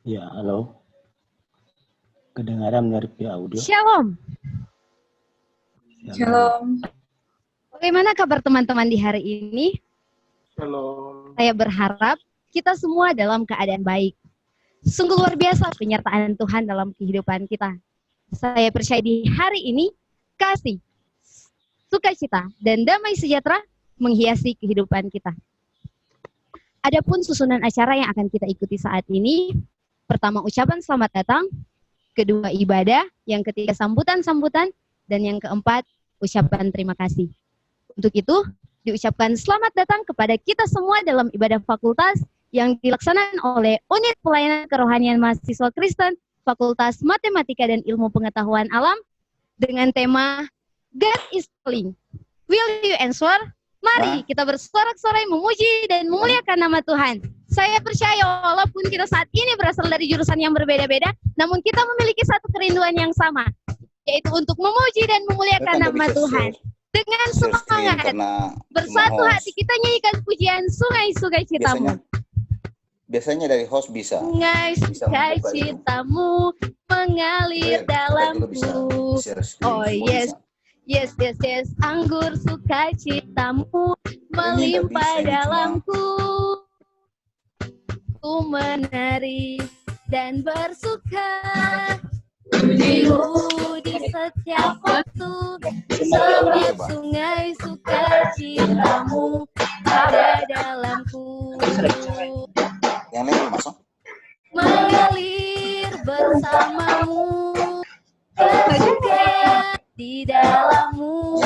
Ya, halo. Kedengaran dari audio? Shalom. Shalom. Bagaimana kabar teman-teman di hari ini? Shalom. Saya berharap kita semua dalam keadaan baik. Sungguh luar biasa penyertaan Tuhan dalam kehidupan kita. Saya percaya di hari ini kasih, sukacita, dan damai sejahtera menghiasi kehidupan kita. Adapun susunan acara yang akan kita ikuti saat ini, pertama ucapan selamat datang, kedua ibadah, yang ketiga sambutan-sambutan, dan yang keempat ucapan terima kasih. Untuk itu, diucapkan selamat datang kepada kita semua dalam ibadah fakultas yang dilaksanakan oleh Unit Pelayanan Kerohanian Mahasiswa Kristen Fakultas Matematika dan Ilmu Pengetahuan Alam dengan tema God is calling. Will you answer? Mari kita bersorak-sorai memuji dan memuliakan nama Tuhan. Saya percaya walaupun kita saat ini berasal dari jurusan yang berbeda-beda, namun kita memiliki satu kerinduan yang sama, yaitu untuk memuji dan memuliakan nama Tuhan. Dengan semangat, bersatu hati kita nyanyikan pujian sungai-sungai citamu. Biasanya dari host bisa. Sungai citamu mengalir dalamku. Oh yes, yes. Anggur sukacitamu melimpah dalamku. Ku menari dan bersuka. Pujimu di setiap waktu, sebab sungai sukacitamu ada dalamku. Yang lain masuk. Mengalir bersamamu, bersuka di dalammu,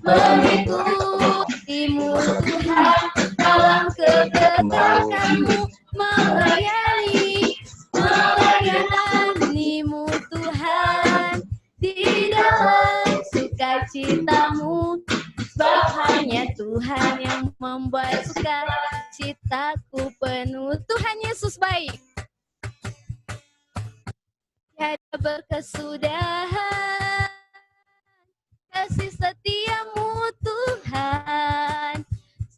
mengikutimu Tuhan dalam kekekalanmu, melayanimu Tuhan di dalam sukacitamu, sebab hanya Tuhan yang membuat sukacitaku penuh. Tuhan Yesus baik, tiada berkesudahan kasih setiamu Tuhan,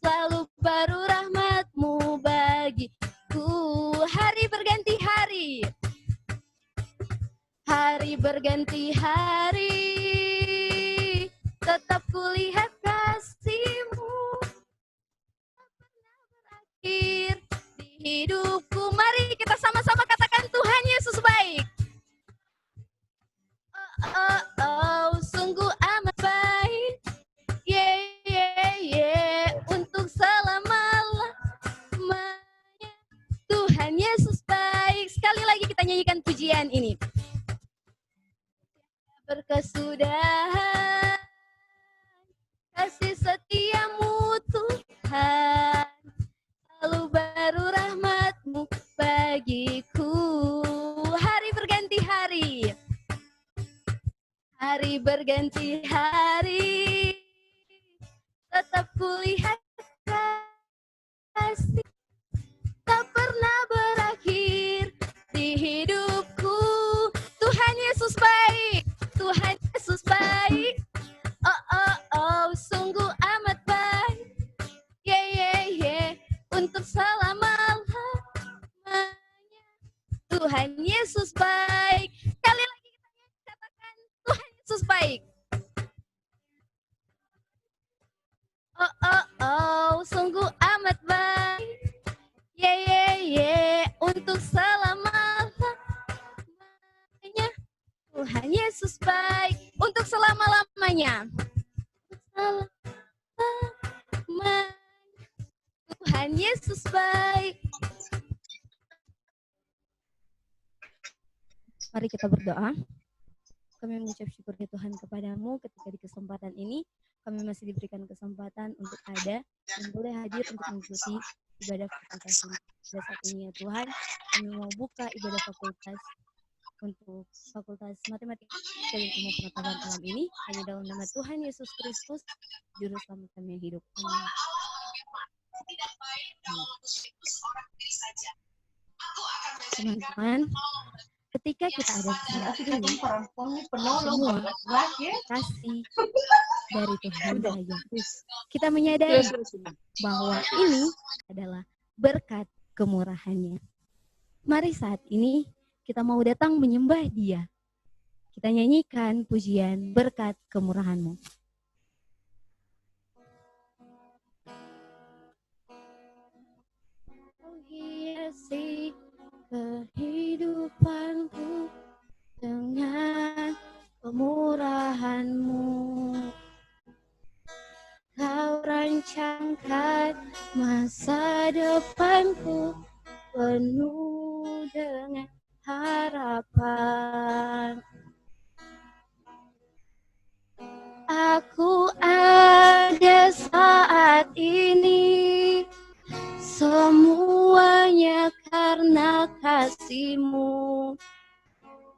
selalu baru rahmat-Mu bagiku. Hari berganti hari, hari berganti hari, tetap kulihat kasih-Mu tak pernah berakhir di hidupku. Mari kita sama-sama katakan Tuhan Yesus baik. Sungguh amat baik, untuk selama-lamanya. Tuhan Yesus baik. Sekali lagi kita nyanyikan pujian ini. Berkesudahan kasih setiamu Tuhan, selalu baru rahmat-Mu bagiku. Hari berganti hari, hari berganti hari, tetap kulihat kasih tak pernah berakhir di hidupku. Tuhan Yesus baik, Tuhan Yesus baik. Sungguh amat baik, untuk selama-lamanya. Tuhan Yesus baik. Sekali lagi kita katakan Tuhan Yesus baik. Sungguh amat baik, untuk selama-lamanya. Tuhan Yesus baik, untuk selama-lamanya. Tuhan Yesus baik. Mari kita berdoa. Kami mengucap syukur ya Tuhan kepadamu ketika di kesempatan ini kami masih diberikan kesempatan untuk ada dan boleh hadir untuk mengikuti ibadah fakultas ini. Pada saat ini ya Tuhan, kami mau buka ibadah fakultas untuk Fakultas Matematika dan Ilmu Pengetahuan Alam ini hanya dalam nama Tuhan Yesus Kristus, Juru Selamat kami yang hidup. Amin. Teman-teman, ketika kita ada di saat ini, semua kasih dari Tuhan saja. Kita menyadari bahwa ini adalah berkat kemurahannya. Mari saat ini kita mau datang menyembah Dia. Kita nyanyikan pujian berkat kemurahan-Mu. Hiasi kehidupanku dengan kemurahan-Mu. Kau rancangkan masa depanku penuh dengan harapan. Aku ada saat ini, semuanya karena kasih-Mu.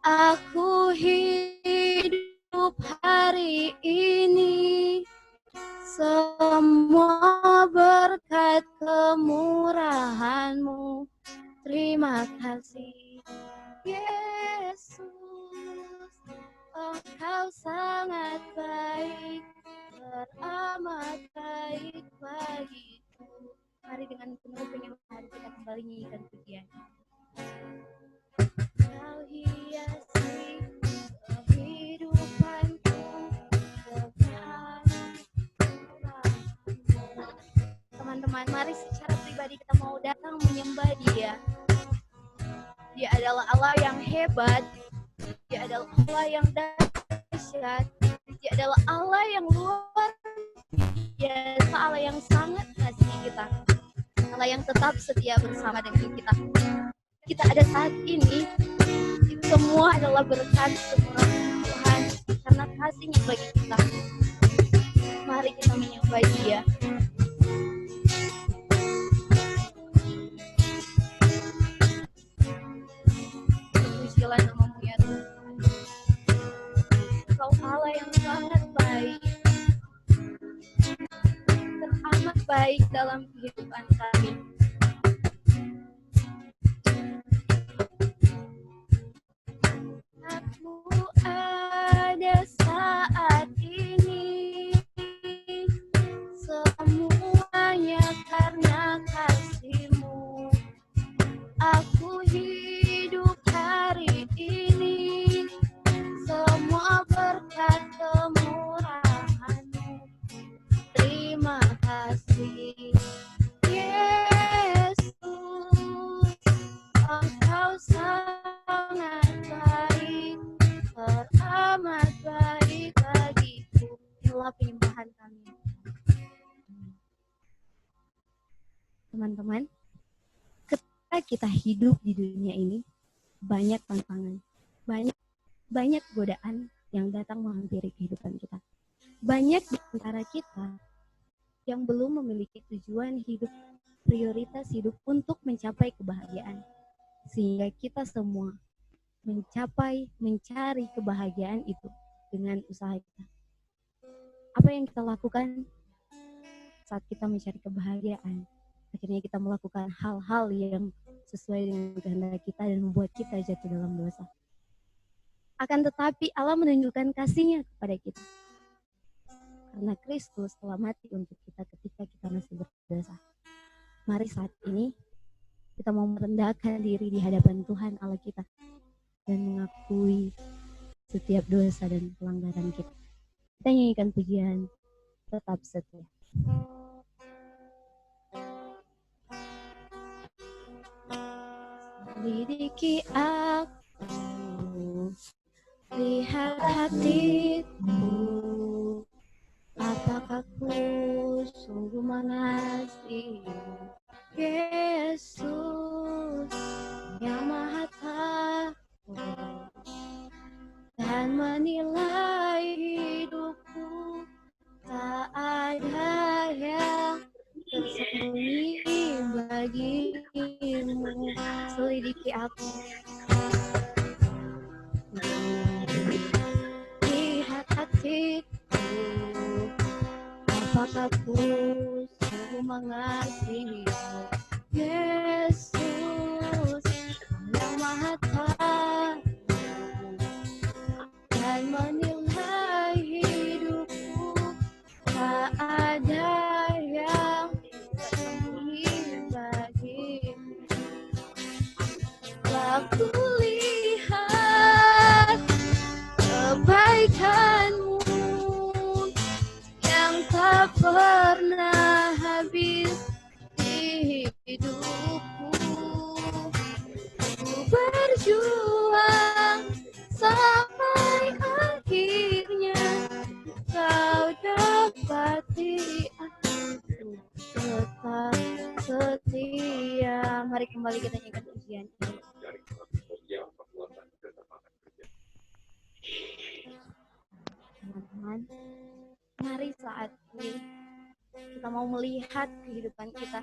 Aku hidup hari ini, semua berkat kemurahan-Mu. Terima kasih, Yesus. Engkau sangat baik, teramat baik bagiku. Mari dengan penuh penyembahan kita kembali nyanyikan pujian. Kau hiasi kehidupanku dengan kemurahan-Mu. Teman-teman, mari secara pribadi kita mau datang menyembah Dia. Dia adalah Allah yang hebat. Dia adalah Allah yang dahsyat. Dia adalah Allah yang luar biasa, Allah yang sangat mengasihi kita, Allah yang tetap setia bersama dengan kita. Kita ada saat ini, itu semua adalah berkat kemurahan Tuhan karena kasih-Nya bagi kita. Mari kita menyembah Dia. Pujilah nama-Mu ya Tuhan. Engkau Allah yang sangat baik, teramat baik dalam kehidupan kami. Aku ada saat ini, semuanya karena kasih-Mu. Aku hidup hari ini, semua berkat kemurahan-Mu. Terima kasih, Yesus. Engkau sangat baik, teramat baik bagiku. Inilah penyembahan kami. Teman-teman, ketika kita hidup di dunia ini, banyak tantangan, banyak godaan yang datang menghampiri kehidupan kita. Banyak di antara kita yang belum memiliki tujuan hidup, prioritas hidup untuk mencapai kebahagiaan. Sehingga kita semua mencari kebahagiaan itu dengan usaha kita. Apa yang kita lakukan saat kita mencari kebahagiaan? Akhirnya kita melakukan hal-hal yang sesuai dengan kehendak kita dan membuat kita jatuh dalam dosa. Akan tetapi Allah menunjukkan kasih-Nya kepada kita. Karena Kristus telah mati untuk kita ketika kita masih berdosa. Mari saat ini kita mau merendahkan diri di hadapan Tuhan Allah kita dan mengakui setiap dosa dan pelanggaran kita. Kita nyanyikan pujian tetap setia. Lidiki aku, lihat hatiku, apakah ku sungguh mengasihi-Mu, Yesus yang Maha Tahu dan menilai hidupku. Tak ada yang tersembunyi bagi-Mu. Selidiki aku, lihat hatiku, apakah ku sungguh mengasihi-Mu, Yesus yang Maha Tahu dan menilai hidupku. Tak ada yang tersembunyi bagi-Mu. Aku lihat kebaikanmu yang tak pernah habis di hidupku. Ku berjuang sampai akhirnya kau dapati aku tetap setia. Mari kembali kita nyanyikan pujian ini. Teman-teman, mari saat ini kita mau melihat kehidupan kita.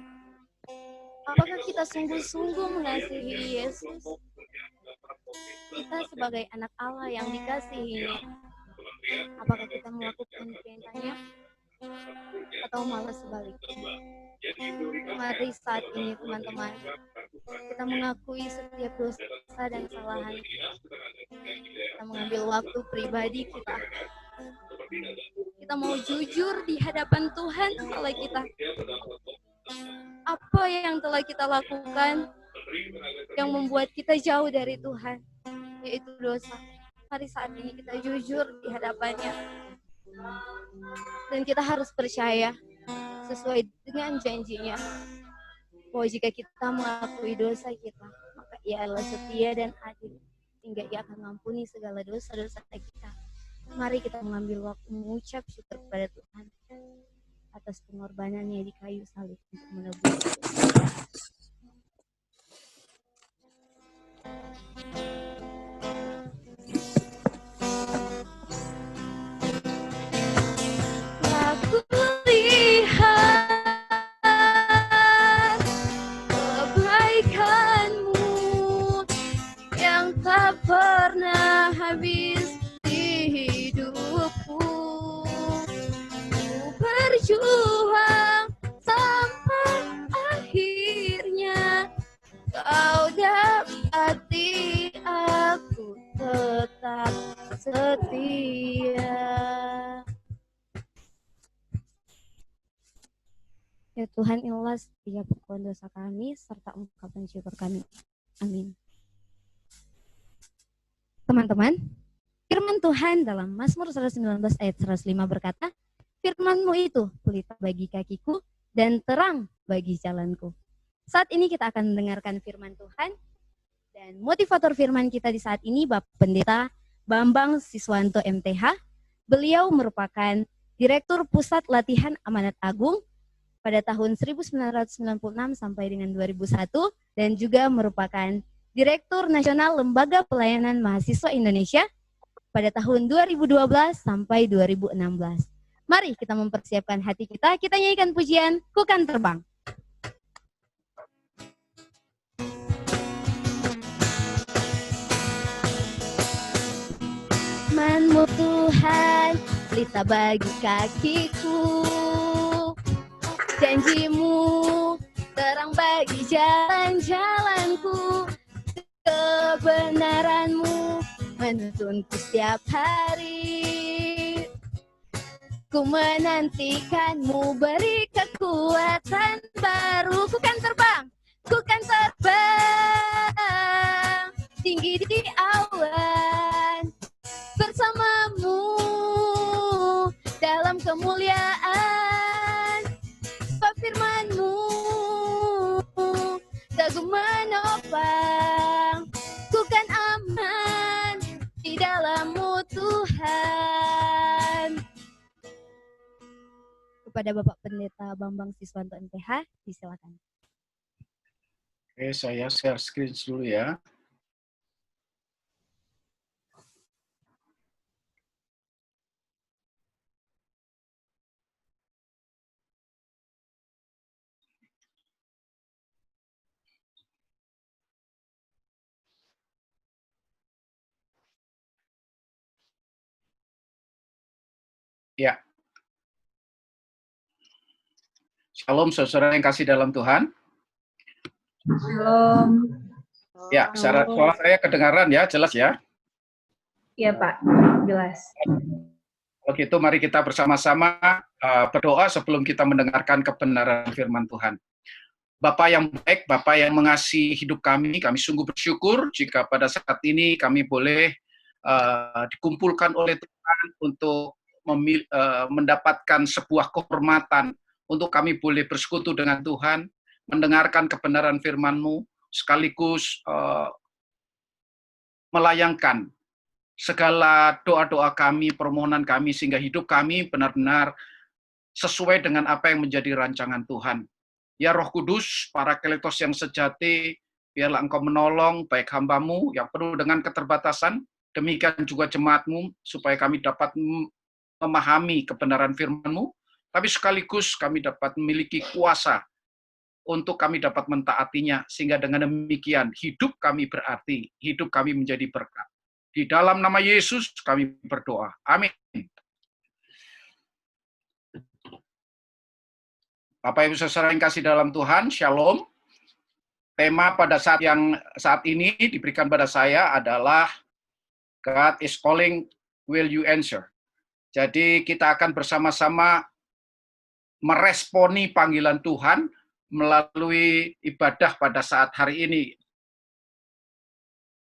Apakah kita sungguh-sungguh mengasihi Yesus? Kita sebagai anak Allah yang dikasihinya, apakah kita melakukan perintahnya? Atau malah sebaliknya? Mari saat ini teman-teman, kita mengakui setiap dosa dan kesalahan. Kita mengambil waktu pribadi kita. Kita mau jujur di hadapan Tuhan salah kita. Apa yang telah kita lakukan yang membuat kita jauh dari Tuhan, yaitu dosa. Mari saat ini kita jujur di hadapannya. Dan kita harus percaya sesuai dengan janjinya, bahwa jika kita mengakui dosa kita, maka Ia adalah setia dan adil, hingga Ia akan mengampuni segala dosa-dosa kita. Mari kita mengambil waktu mengucap syukur kepada Tuhan atas pengorbanannya di kayu salib untuk menebus dosa. Aku lihat kebaikanmu yang tak pernah habis di hidupku. Ku berjuang sampai akhirnya kau dapati aku tetap setia. Ya Tuhan, inilah setiap pengakuan dosa kami serta ungkapan syukur kami. Amin. Teman-teman, firman Tuhan dalam Mazmur 119 ayat 105 berkata, firman-Mu itu pelita bagi kakiku dan terang bagi jalanku. Saat ini kita akan mendengarkan firman Tuhan, dan motivator firman kita di saat ini Bapak Pendeta Bambang Siswanto MTH. Beliau merupakan Direktur Pusat Latihan Amanat Agung pada tahun 1996 sampai dengan 2001, dan juga merupakan Direktur Nasional Lembaga Pelayanan Mahasiswa Indonesia pada tahun 2012 sampai 2016. Mari kita mempersiapkan hati kita nyanyikan pujian Ku Kan Terbang. Firman-Mu Tuhan, pelita bagi kakiku. Janji-Mu terang bagi jalan-jalanku. Kebenaran-Mu menuntunku setiap hari. Ku menantikan-Mu beri kekuatan baru. Ku kan terbang, ku kan terbang tinggi di awan bersama-Mu dalam kemuliaan. Firman-Mu teguh menopang, ku kan aman di dalam-Mu Tuhan. Kepada Bapak Pendeta Bambang Siswanto MTH, disilakan. Oke, saya share screen dulu ya. Ya. Shalom saudara yang kasih dalam Tuhan. Shalom. Ya, suara saya kedengaran ya, jelas ya? Iya Pak, jelas. Kalau gitu mari kita bersama-sama berdoa sebelum kita mendengarkan kebenaran firman Tuhan. Bapa yang baik, Bapa yang mengasihi hidup kami sungguh bersyukur jika pada saat ini kami boleh dikumpulkan oleh Tuhan untuk mendapatkan sebuah kehormatan, untuk kami boleh bersekutu dengan Tuhan, mendengarkan kebenaran firman-Mu, sekaligus melayangkan segala doa-doa kami, permohonan kami, sehingga hidup kami benar-benar sesuai dengan apa yang menjadi rancangan Tuhan. Ya Roh Kudus, Parakletos yang sejati, biarlah Engkau menolong baik hamba-Mu yang penuh dengan keterbatasan, demikian juga jemaat-Mu, supaya kami dapat memahami kebenaran firman-Mu, tapi sekaligus kami dapat memiliki kuasa untuk kami dapat mentaatinya, sehingga dengan demikian hidup kami berarti, hidup kami menjadi berkat. Di dalam nama Yesus kami berdoa. Amin. Bapak Ibu Saudara yang kasih dalam Tuhan, Shalom. Tema pada saat ini diberikan pada saya adalah God is calling, will you answer? Jadi kita akan bersama-sama meresponi panggilan Tuhan melalui ibadah pada saat hari ini.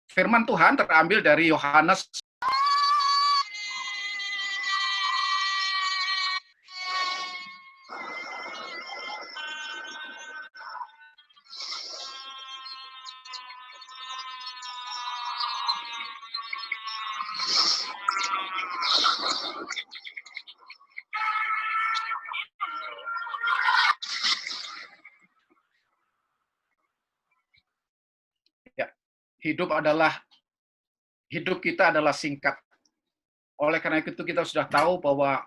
Firman Tuhan terambil dari Yohanes hidup kita adalah singkat. Oleh karena itu kita sudah tahu bahwa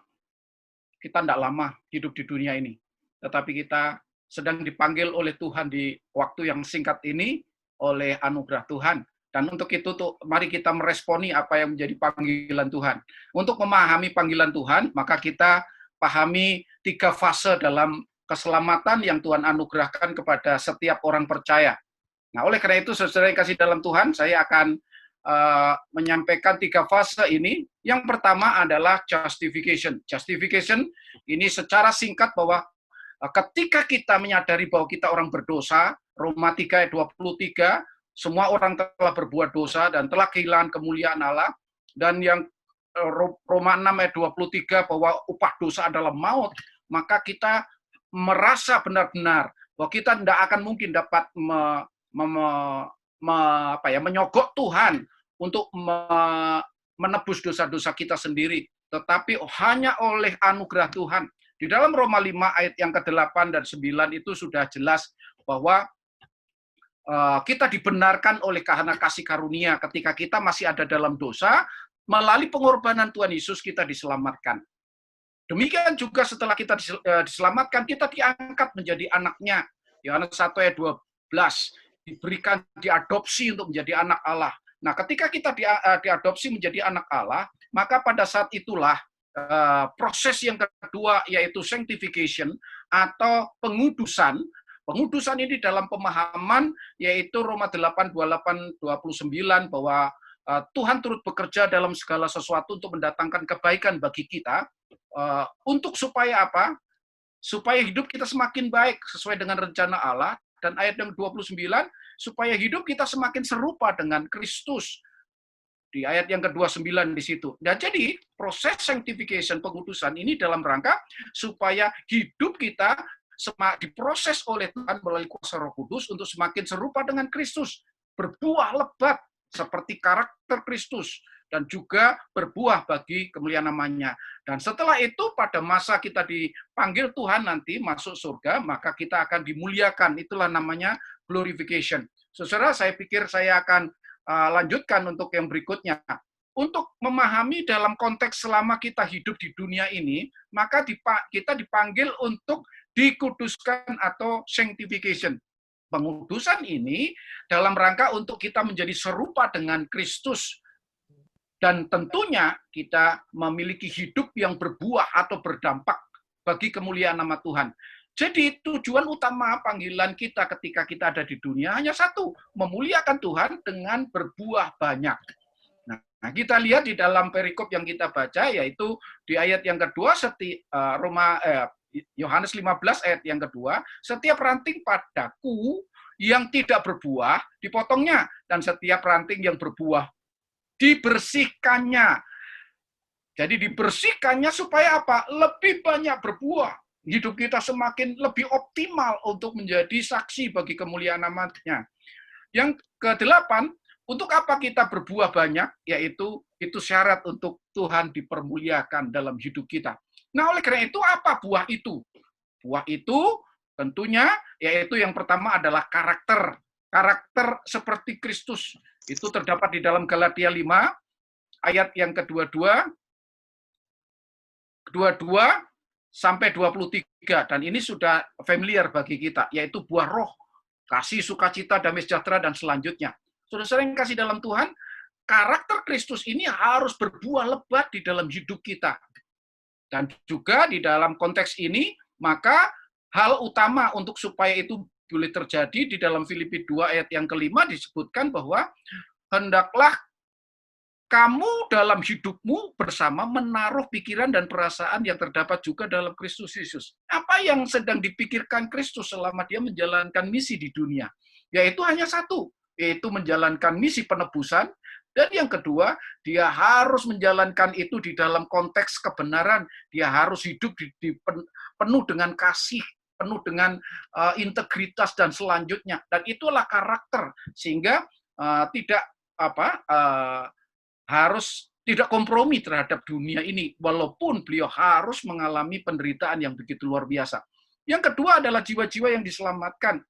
kita tidak lama hidup di dunia ini. Tetapi kita sedang dipanggil oleh Tuhan di waktu yang singkat ini oleh anugerah Tuhan. Dan untuk itu mari kita meresponi apa yang menjadi panggilan Tuhan. Untuk memahami panggilan Tuhan, maka kita pahami 3 fase dalam keselamatan yang Tuhan anugerahkan kepada setiap orang percaya. Nah, oleh karena itu, saudara yang kasih dalam Tuhan, saya akan menyampaikan 3 fase ini. Yang pertama adalah justification. Justification ini secara singkat bahwa ketika kita menyadari bahwa kita orang berdosa, Roma 3 ayat 23, semua orang telah berbuat dosa dan telah kehilangan kemuliaan Allah. Dan yang Roma 6 ayat 23 bahwa upah dosa adalah maut, maka kita merasa benar-benar bahwa kita tidak akan mungkin dapat menyogok Tuhan untuk menebus dosa-dosa kita sendiri, tetapi hanya oleh anugerah Tuhan. Di dalam Roma 5 ayat yang ke-8 dan 9 itu sudah jelas bahwa kita dibenarkan oleh karena kasih karunia ketika kita masih ada dalam dosa, melalui pengorbanan Tuhan Yesus kita diselamatkan. Demikian juga setelah kita diselamatkan, kita diangkat menjadi anaknya. Yohanes 1 ayat 12, diberikan diadopsi untuk menjadi anak Allah. Nah, ketika kita diadopsi menjadi anak Allah, maka pada saat itulah proses yang kedua, yaitu sanctification atau pengudusan. Pengudusan ini dalam pemahaman yaitu Roma 8, 28, 29 bahwa Tuhan turut bekerja dalam segala sesuatu untuk mendatangkan kebaikan bagi kita, untuk supaya apa? Supaya hidup kita semakin baik sesuai dengan rencana Allah. Dan ayat yang 29, supaya hidup kita semakin serupa dengan Kristus. Di ayat yang ke-29 di situ. Nah, jadi proses sanctification, pengudusan ini dalam rangka supaya hidup kita diproses oleh Tuhan melalui kuasa Roh Kudus untuk semakin serupa dengan Kristus. Berbuah lebat seperti karakter Kristus. Dan juga berbuah bagi kemuliaan namanya. Dan setelah itu pada masa kita dipanggil Tuhan nanti masuk surga, maka kita akan dimuliakan. Itulah namanya glorification. Saudara, saya pikir saya akan lanjutkan untuk yang berikutnya. Untuk memahami dalam konteks selama kita hidup di dunia ini, maka kita dipanggil untuk dikuduskan atau sanctification. Pengudusan ini dalam rangka untuk kita menjadi serupa dengan Kristus. Dan tentunya kita memiliki hidup yang berbuah atau berdampak bagi kemuliaan nama Tuhan. Jadi tujuan utama panggilan kita ketika kita ada di dunia hanya satu, memuliakan Tuhan dengan berbuah banyak. Nah, kita lihat di dalam perikop yang kita baca, yaitu di ayat yang kedua, Yohanes 15 ayat yang kedua, setiap ranting padaku yang tidak berbuah dipotongnya, dan setiap ranting yang berbuah dibersihkannya. Jadi dibersihkannya supaya apa? Lebih banyak berbuah. Hidup kita semakin lebih optimal untuk menjadi saksi bagi kemuliaan nama-Nya. Yang kedelapan, untuk apa kita berbuah banyak? Yaitu itu syarat untuk Tuhan dipermuliakan dalam hidup kita. Nah, oleh karena itu apa buah itu? Buah itu tentunya yaitu yang pertama adalah karakter. Karakter seperti Kristus. Itu terdapat di dalam Galatia 5 ayat yang kedua-dua sampai 23, dan ini sudah familiar bagi kita, yaitu buah roh, kasih, sukacita, damai sejahtera, dan selanjutnya. Saudara yang kasih dalam Tuhan, karakter Kristus ini harus berbuah lebat di dalam hidup kita. Dan juga di dalam konteks ini, maka hal utama untuk supaya itu boleh terjadi di dalam Filipi 2 ayat yang kelima disebutkan bahwa hendaklah kamu dalam hidupmu bersama menaruh pikiran dan perasaan yang terdapat juga dalam Kristus Yesus. Apa yang sedang dipikirkan Kristus selama dia menjalankan misi di dunia? Yaitu hanya satu, yaitu menjalankan misi penebusan. Dan yang kedua, dia harus menjalankan itu di dalam konteks kebenaran. Dia harus hidup penuh dengan kasih, penuh dengan integritas dan selanjutnya. Dan itulah karakter, sehingga harus tidak kompromi terhadap dunia ini, walaupun beliau harus mengalami penderitaan yang begitu luar biasa. Yang kedua adalah jiwa-jiwa yang diselamatkan.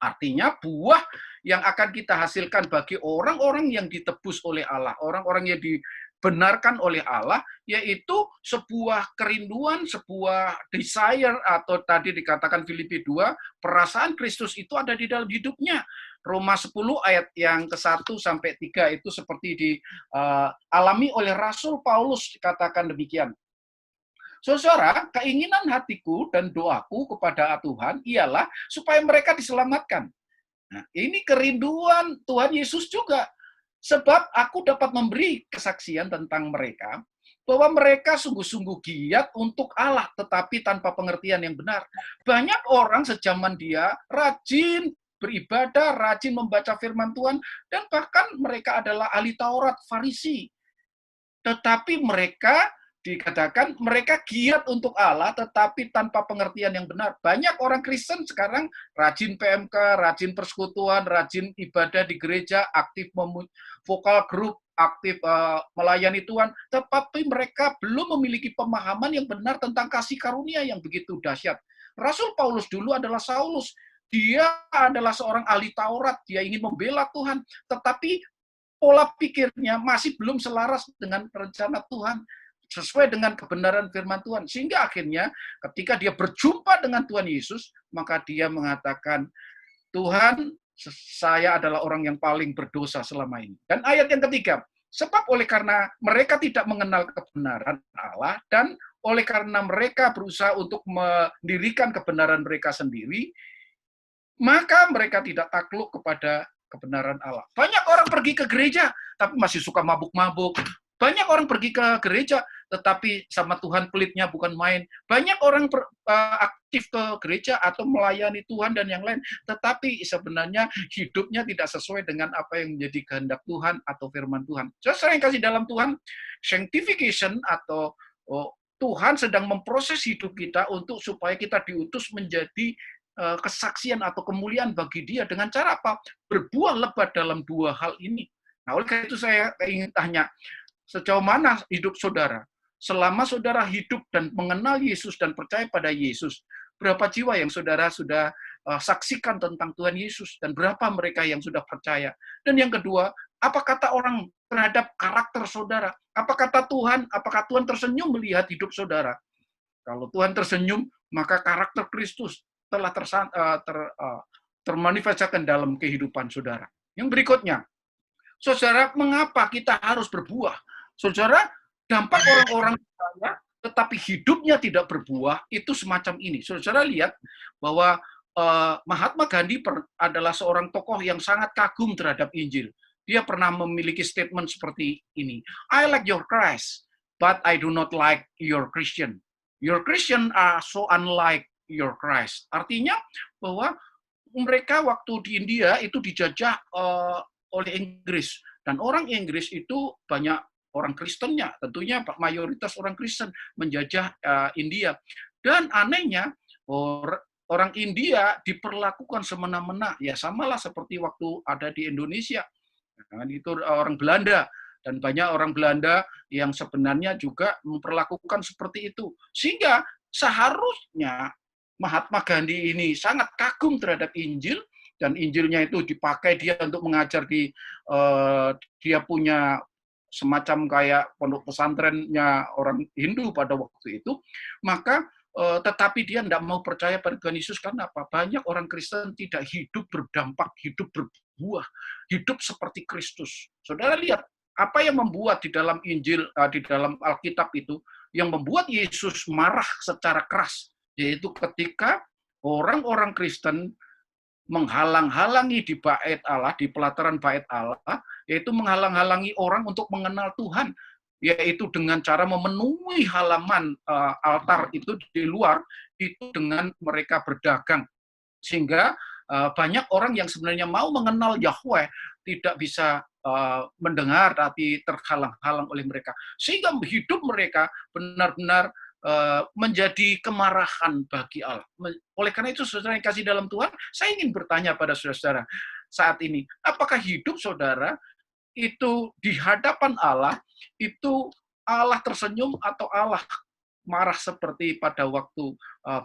Artinya buah yang akan kita hasilkan bagi orang-orang yang ditebus oleh Allah, orang-orang yang dibenarkan oleh Allah, yaitu sebuah kerinduan, sebuah desire, atau tadi dikatakan Filipi 2, perasaan Kristus itu ada di dalam hidupnya. Roma 10 ayat yang ke-1 sampai 3 itu seperti dialami oleh Rasul Paulus, dikatakan demikian. Saudara, keinginan hatiku dan doaku kepada Tuhan ialah supaya mereka diselamatkan. Nah, ini kerinduan Tuhan Yesus juga. Sebab aku dapat memberi kesaksian tentang mereka, bahwa mereka sungguh-sungguh giat untuk Allah, tetapi tanpa pengertian yang benar. Banyak orang sejaman dia rajin beribadah, rajin membaca firman Tuhan, dan bahkan mereka adalah ahli Taurat, Farisi. Tetapi mereka dikatakan mereka giat untuk Allah, tetapi tanpa pengertian yang benar. Banyak orang Kristen sekarang rajin PMK, rajin persekutuan, rajin ibadah di gereja, aktif vokal grup, aktif melayani Tuhan, tetapi mereka belum memiliki pemahaman yang benar tentang kasih karunia yang begitu dahsyat. Rasul Paulus dulu adalah Saulus. Dia adalah seorang ahli Taurat, dia ingin membela Tuhan, tetapi pola pikirnya masih belum selaras dengan rencana Tuhan, sesuai dengan kebenaran firman Tuhan. Sehingga akhirnya ketika dia berjumpa dengan Tuhan Yesus, maka dia mengatakan, Tuhan, saya adalah orang yang paling berdosa selama ini. Dan ayat yang ketiga, sebab oleh karena mereka tidak mengenal kebenaran Allah, dan oleh karena mereka berusaha untuk mendirikan kebenaran mereka sendiri, maka mereka tidak takluk kepada kebenaran Allah. Banyak orang pergi ke gereja, tapi masih suka mabuk-mabuk. Banyak orang pergi ke gereja, tetapi sama Tuhan pelitnya bukan main. Banyak orang aktif ke gereja atau melayani Tuhan dan yang lain, tetapi sebenarnya hidupnya tidak sesuai dengan apa yang menjadi kehendak Tuhan atau firman Tuhan. Saya yang kasih dalam Tuhan, sanctification atau Tuhan sedang memproses hidup kita untuk supaya kita diutus menjadi kesaksian atau kemuliaan bagi dia dengan cara apa? Berbuah lebat dalam dua hal ini. Nah, oleh karena itu saya ingin tanya, sejauh mana hidup saudara? Selama saudara hidup dan mengenal Yesus dan percaya pada Yesus, berapa jiwa yang saudara sudah saksikan tentang Tuhan Yesus, dan berapa mereka yang sudah percaya? Dan yang kedua, apa kata orang terhadap karakter saudara? Apa kata Tuhan? Apakah Tuhan tersenyum melihat hidup saudara? Kalau Tuhan tersenyum, maka karakter Kristus telah termanifestasikan dalam kehidupan saudara. Yang berikutnya, saudara, mengapa kita harus berbuah? Saudara, dampak orang-orang kaya tetapi hidupnya tidak berbuah itu semacam ini. Saudara lihat bahwa Mahatma Gandhi adalah seorang tokoh yang sangat kagum terhadap Injil. Dia pernah memiliki statement seperti ini, I like your Christ, but I do not like your Christian. Your Christian are so unlike your Christ. Artinya bahwa mereka waktu di India itu dijajah oleh Inggris. Dan orang Inggris itu banyak orang Kristennya. Tentunya mayoritas orang Kristen menjajah India. Dan anehnya, orang India diperlakukan semena-mena. Ya samalah seperti waktu ada di Indonesia. Itu orang Belanda. Dan banyak orang Belanda yang sebenarnya juga memperlakukan seperti itu. Sehingga seharusnya Mahatma Gandhi ini sangat kagum terhadap Injil, dan Injilnya itu dipakai dia untuk mengajar dia punya semacam kayak pondok pesantrennya orang Hindu pada waktu itu, maka tetapi dia tidak mau percaya pada Tuhan Yesus karena apa? Banyak orang Kristen tidak hidup berdampak, hidup berbuah, hidup seperti Kristus. Saudara lihat, apa yang membuat di dalam Injil, di dalam Alkitab itu, yang membuat Yesus marah secara keras, yaitu ketika orang-orang Kristen menghalang-halangi di bait Allah, di pelataran bait Allah, yaitu menghalang-halangi orang untuk mengenal Tuhan, yaitu dengan cara memenuhi halaman altar itu di luar, itu dengan mereka berdagang. Sehingga banyak orang yang sebenarnya mau mengenal Yahweh tidak bisa mendengar, tapi terhalang-halang oleh mereka. Sehingga hidup mereka benar-benar menjadi kemarahan bagi Allah. Oleh karena itu, saudara yang kasih dalam Tuhan, saya ingin bertanya pada saudara saat ini, apakah hidup saudara itu di hadapan Allah, itu Allah tersenyum atau Allah marah seperti pada waktu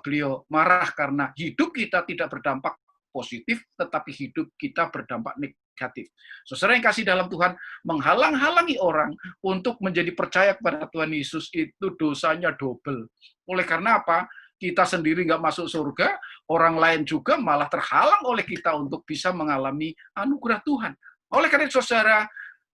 beliau marah karena hidup kita tidak berdampak positif, tetapi hidup kita berdampak negatif. Saudara yang kasih dalam Tuhan, menghalang-halangi orang untuk menjadi percaya kepada Tuhan Yesus itu dosanya double. Oleh karena apa? Kita sendiri nggak masuk surga, orang lain juga malah terhalang oleh kita untuk bisa mengalami anugerah Tuhan. Oleh karena itu, saudara,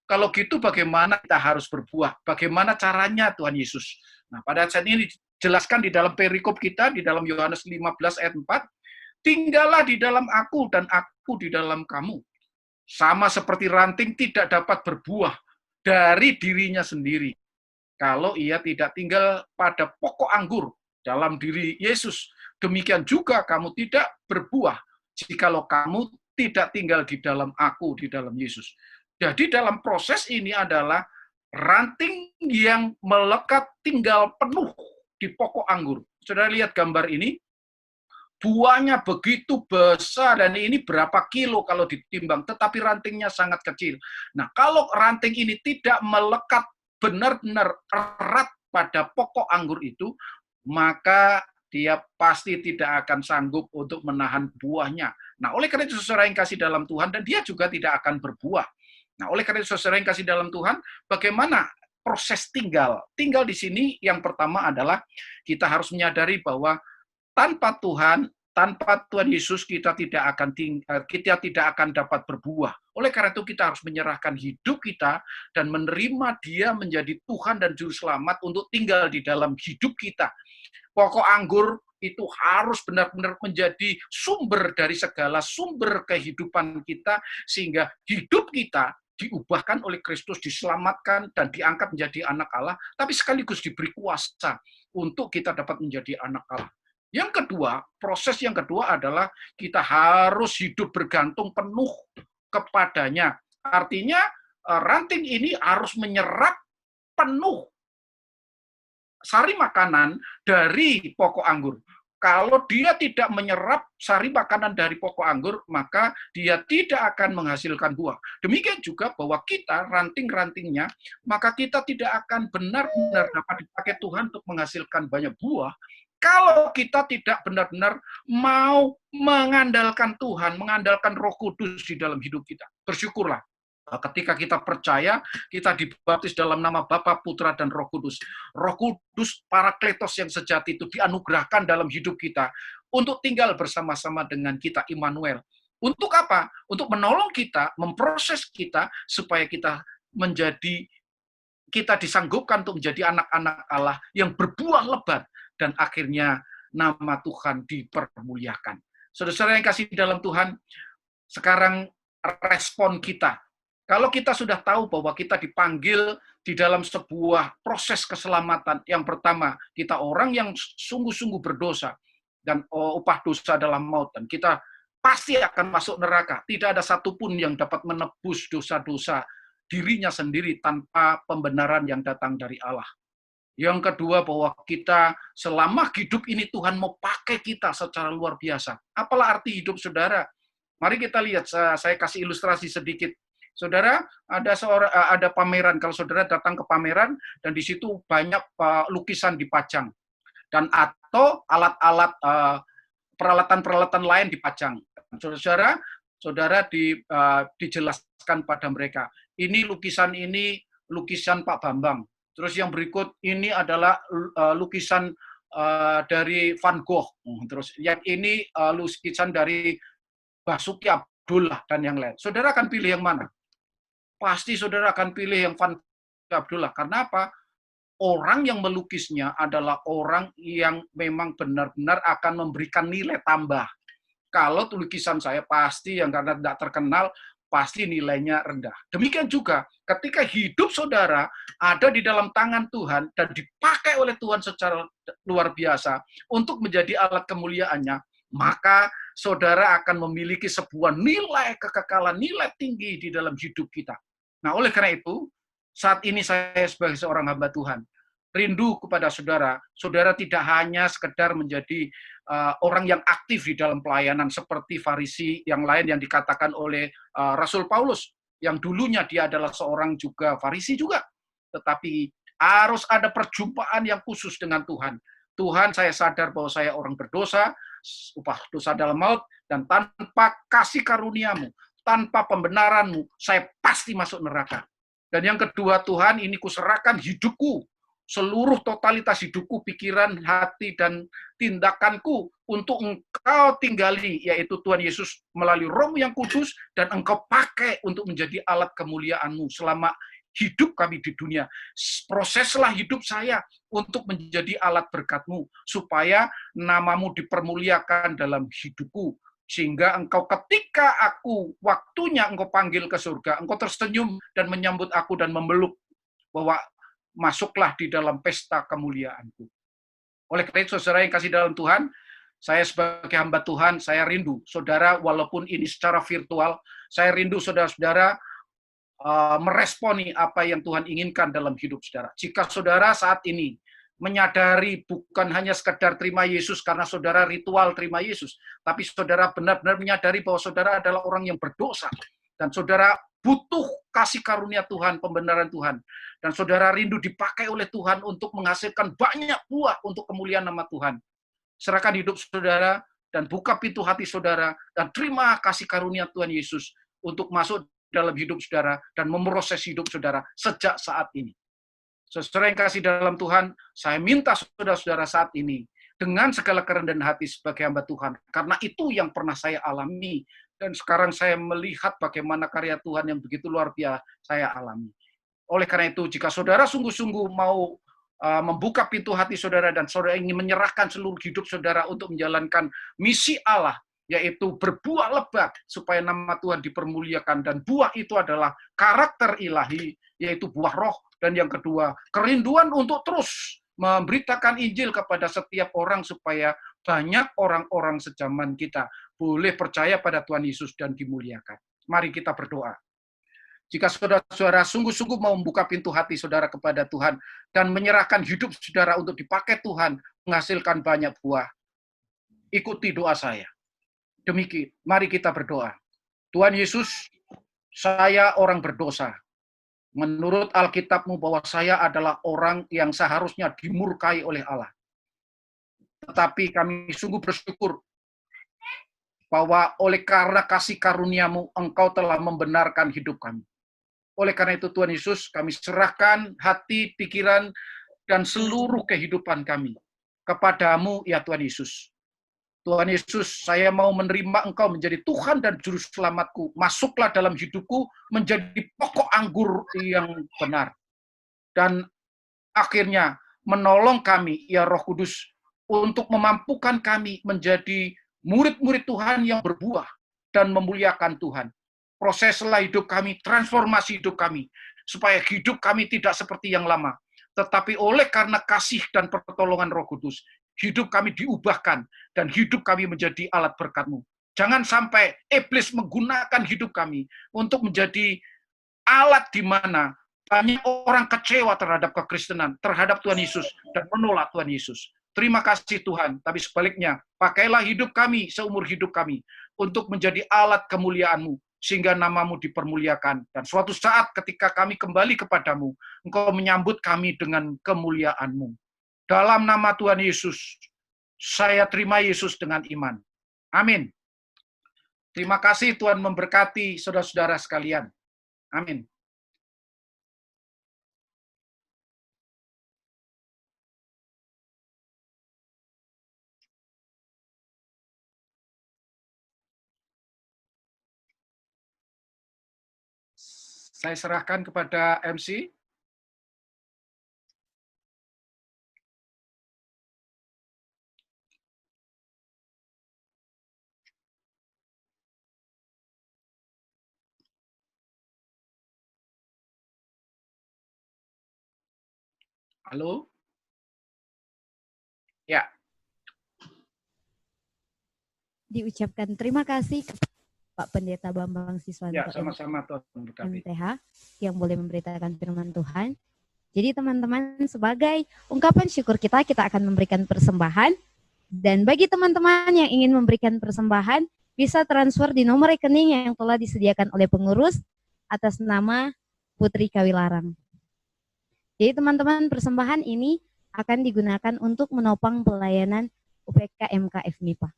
kalau gitu bagaimana kita harus berbuah? Bagaimana caranya Tuhan Yesus? Nah, pada saat ini dijelaskan di dalam perikop kita, di dalam Yohanes 15 ayat 4, tinggallah di dalam aku dan aku di dalam kamu. Sama seperti ranting tidak dapat berbuah dari dirinya sendiri kalau ia tidak tinggal pada pokok anggur dalam diri Yesus. Demikian juga kamu tidak berbuah jikalau kamu tidak tinggal di dalam aku, di dalam Yesus. Jadi dalam proses ini adalah ranting yang melekat tinggal penuh di pokok anggur. Saudara lihat gambar ini, buahnya begitu besar, dan ini berapa kilo kalau ditimbang, tetapi rantingnya sangat kecil. Nah, kalau ranting ini tidak melekat benar-benar erat pada pokok anggur itu, maka dia pasti tidak akan sanggup untuk menahan buahnya. Nah, oleh karena itu, saudara yang kasih dalam Tuhan, dan dia juga tidak akan berbuah. Nah, oleh karena itu, saudara yang kasih dalam Tuhan, bagaimana proses tinggal? Tinggal di sini yang pertama adalah kita harus menyadari bahwa tanpa Tuhan Yesus kita tidak akan dapat berbuah. Oleh karena itu kita harus menyerahkan hidup kita dan menerima Dia menjadi Tuhan dan Juru Selamat untuk tinggal di dalam hidup kita. Pokok anggur itu harus benar-benar menjadi sumber dari segala sumber kehidupan kita, sehingga hidup kita diubahkan oleh Kristus, diselamatkan dan diangkat menjadi anak Allah, tapi sekaligus diberi kuasa untuk kita dapat menjadi anak Allah. Yang kedua, proses yang kedua adalah kita harus hidup bergantung penuh kepadanya. Artinya, ranting ini harus menyerap penuh sari makanan dari pokok anggur. Kalau dia tidak menyerap sari makanan dari pokok anggur, maka dia tidak akan menghasilkan buah. Demikian juga bahwa kita, ranting-rantingnya, maka kita tidak akan benar-benar dapat dipakai Tuhan untuk menghasilkan banyak buah, kalau kita tidak benar-benar mau mengandalkan Tuhan, mengandalkan Roh Kudus di dalam hidup kita. Bersyukurlah ketika kita percaya, kita dibaptis dalam nama Bapa, Putra, dan Roh Kudus. Roh Kudus, Parakletos yang sejati itu dianugerahkan dalam hidup kita untuk tinggal bersama-sama dengan kita, Immanuel. Untuk apa? Untuk menolong kita, memproses kita, supaya kita disanggupkan untuk menjadi anak-anak Allah yang berbuah lebat, dan akhirnya nama Tuhan dipermuliakan. Saudara-saudara yang kasih dalam Tuhan, sekarang respon kita Kalau kita sudah tahu bahwa kita dipanggil di dalam sebuah proses keselamatan, yang pertama, kita orang yang sungguh-sungguh berdosa, dan upah dosa adalah maut, dan kita pasti akan masuk neraka. Tidak ada satupun yang dapat menebus dosa-dosa dirinya sendiri tanpa pembenaran yang datang dari Allah. Yang kedua, bahwa kita selama hidup ini Tuhan mau pakai kita secara luar biasa. Apalah arti hidup saudara? Mari kita lihat, saya kasih ilustrasi sedikit. Saudara, ada pameran. Kalau saudara datang ke pameran dan di situ banyak lukisan dipajang, dan atau alat-alat peralatan-peralatan lain dipajang. Saudara dijelaskan pada mereka, ini lukisan Pak Bambang. Terus yang berikut ini adalah lukisan dari Van Gogh. Terus yang ini lukisan dari Basuki Abdullah dan yang lain. Saudara akan pilih yang mana? Pasti saudara akan pilih yang Van Abdullah. Karena apa? Orang yang melukisnya adalah orang yang memang benar-benar akan memberikan nilai tambah. Kalau lukisan saya pasti yang karena tidak terkenal, pasti nilainya rendah. Demikian juga ketika hidup saudara ada di dalam tangan Tuhan dan dipakai oleh Tuhan secara luar biasa untuk menjadi alat kemuliaannya, maka saudara akan memiliki sebuah nilai kekekalan, nilai tinggi di dalam hidup kita. Nah, oleh karena itu, saat ini saya sebagai seorang hamba Tuhan, rindu kepada saudara. Saudara tidak hanya sekedar menjadi orang yang aktif di dalam pelayanan seperti Farisi yang lain yang dikatakan oleh Rasul Paulus, yang dulunya dia adalah seorang juga Farisi juga. Tetapi harus ada perjumpaan yang khusus dengan Tuhan. Tuhan, saya sadar bahwa saya orang berdosa, upah dosa adalah maut, dan tanpa kasih karuniamu, tanpa pembenaranmu, saya pasti masuk neraka. Dan yang kedua, Tuhan, ini kuserahkan hidupku, seluruh totalitas hidupku, pikiran, hati, dan tindakanku untuk Engkau tinggali, yaitu Tuhan Yesus melalui Roh yang kudus, dan Engkau pakai untuk menjadi alat kemuliaan-Mu selama hidup kami di dunia. Proseslah hidup saya untuk menjadi alat berkat-Mu, supaya nama-Mu dipermuliakan dalam hidupku, sehingga Engkau ketika waktunya Engkau panggil ke surga, Engkau tersenyum dan menyambut aku dan memeluk bahwa masuklah di dalam pesta kemuliaanku. Oleh karena itu, saudara yang kasih dalam Tuhan, saya sebagai hamba Tuhan, saya rindu, saudara, walaupun ini secara virtual, saya rindu saudara-saudara meresponi apa yang Tuhan inginkan dalam hidup saudara. Jika saudara saat ini menyadari bukan hanya sekedar terima Yesus karena saudara ritual terima Yesus, tapi saudara benar-benar menyadari bahwa saudara adalah orang yang berdosa, dan saudara butuh kasih karunia Tuhan, pembenaran Tuhan, dan saudara rindu dipakai oleh Tuhan untuk menghasilkan banyak buah untuk kemuliaan nama Tuhan. Serahkan hidup saudara dan buka pintu hati saudara dan terima kasih karunia Tuhan Yesus untuk masuk dalam hidup saudara dan memproses hidup saudara sejak saat ini. Saudara yang kasih dalam Tuhan, saya minta saudara-saudara saat ini dengan segala kerendahan hati sebagai hamba Tuhan, karena itu yang pernah saya alami, dan sekarang saya melihat bagaimana karya Tuhan yang begitu luar biasa saya alami. Oleh karena itu, jika saudara sungguh-sungguh mau membuka pintu hati saudara dan saudara ingin menyerahkan seluruh hidup saudara untuk menjalankan misi Allah, yaitu berbuah lebat supaya nama Tuhan dipermuliakan, dan buah itu adalah karakter ilahi, yaitu buah roh, dan yang kedua, kerinduan untuk terus memberitakan Injil kepada setiap orang supaya banyak orang-orang sejaman kita boleh percaya pada Tuhan Yesus dan dimuliakan. Mari kita berdoa. Jika saudara-saudara sungguh-sungguh mau membuka pintu hati saudara kepada Tuhan dan menyerahkan hidup saudara untuk dipakai Tuhan menghasilkan banyak buah, ikuti doa saya. Demikian, mari kita berdoa. Tuhan Yesus, saya orang berdosa. Menurut Alkitab-Mu bahwa saya adalah orang yang seharusnya dimurkai oleh Allah. Tetapi kami sungguh bersyukur bahwa oleh karena kasih karunia-Mu, Engkau telah membenarkan hidup kami. Oleh karena itu Tuhan Yesus, kami serahkan hati, pikiran, dan seluruh kehidupan kami kepadamu ya Tuhan Yesus. Tuhan Yesus, saya mau menerima Engkau menjadi Tuhan dan Juru Selamatku. Masuklah dalam hidupku menjadi pokok anggur yang benar. Dan akhirnya menolong kami, ya Roh Kudus, untuk memampukan kami menjadi murid-murid Tuhan yang berbuah dan memuliakan Tuhan. proseslah hidup kami, transformasi hidup kami, supaya hidup kami tidak seperti yang lama. Tetapi oleh karena kasih dan pertolongan Roh Kudus, hidup kami diubahkan, dan hidup kami menjadi alat berkat-Mu. Jangan sampai iblis menggunakan hidup kami untuk menjadi alat di mana banyak orang kecewa terhadap kekristenan, terhadap Tuhan Yesus, dan menolak Tuhan Yesus. Terima kasih Tuhan, tapi sebaliknya, pakailah hidup kami, seumur hidup kami, untuk menjadi alat kemuliaan-Mu, sehingga nama-Mu dipermuliakan. Dan suatu saat ketika kami kembali kepadamu, Engkau menyambut kami dengan kemuliaan-Mu. Dalam nama Tuhan Yesus, saya terima Yesus dengan iman. Amin. Terima kasih Tuhan memberkati saudara-saudara sekalian. Amin. Saya serahkan kepada MC. Halo? Ya. Diucapkan terima kasih kepada Pak Pendeta Bambang Siswanto Ya, sama-sama Tuhan memberkati. MTH yang boleh memberitakan firman Tuhan. Jadi teman-teman, sebagai ungkapan syukur kita akan memberikan persembahan. Dan bagi teman-teman yang ingin memberikan persembahan, bisa transfer di nomor rekening yang telah disediakan oleh pengurus atas nama Putri Kawilarang. Jadi teman-teman, persembahan ini akan digunakan untuk menopang pelayanan UPK MKF MIPA.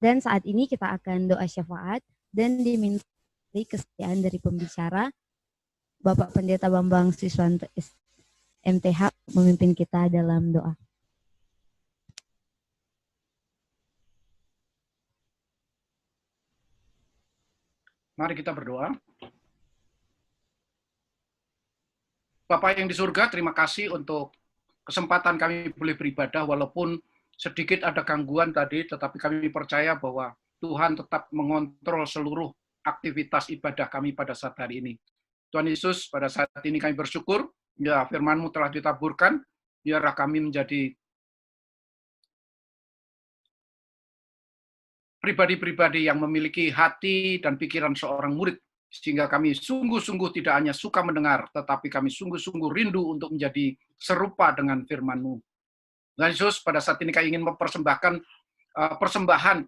Dan saat ini kita akan doa syafaat dan diminta kesediaan dari pembicara Bapak Pendeta Bambang Siswanto MTH memimpin kita dalam doa. Mari kita berdoa. Bapak yang di surga, terima kasih untuk kesempatan kami boleh beribadah, walaupun sedikit ada gangguan tadi, tetapi kami percaya bahwa Tuhan tetap mengontrol seluruh aktivitas ibadah kami pada saat hari ini. Tuhan Yesus, pada saat ini kami bersyukur, ya firman-Mu telah ditaburkan, biarlah kami menjadi pribadi-pribadi yang memiliki hati dan pikiran seorang murid, sehingga kami sungguh-sungguh tidak hanya suka mendengar, tetapi kami sungguh-sungguh rindu untuk menjadi serupa dengan firman-Mu. Tuhan Yesus, pada saat ini kami ingin mempersembahkan persembahan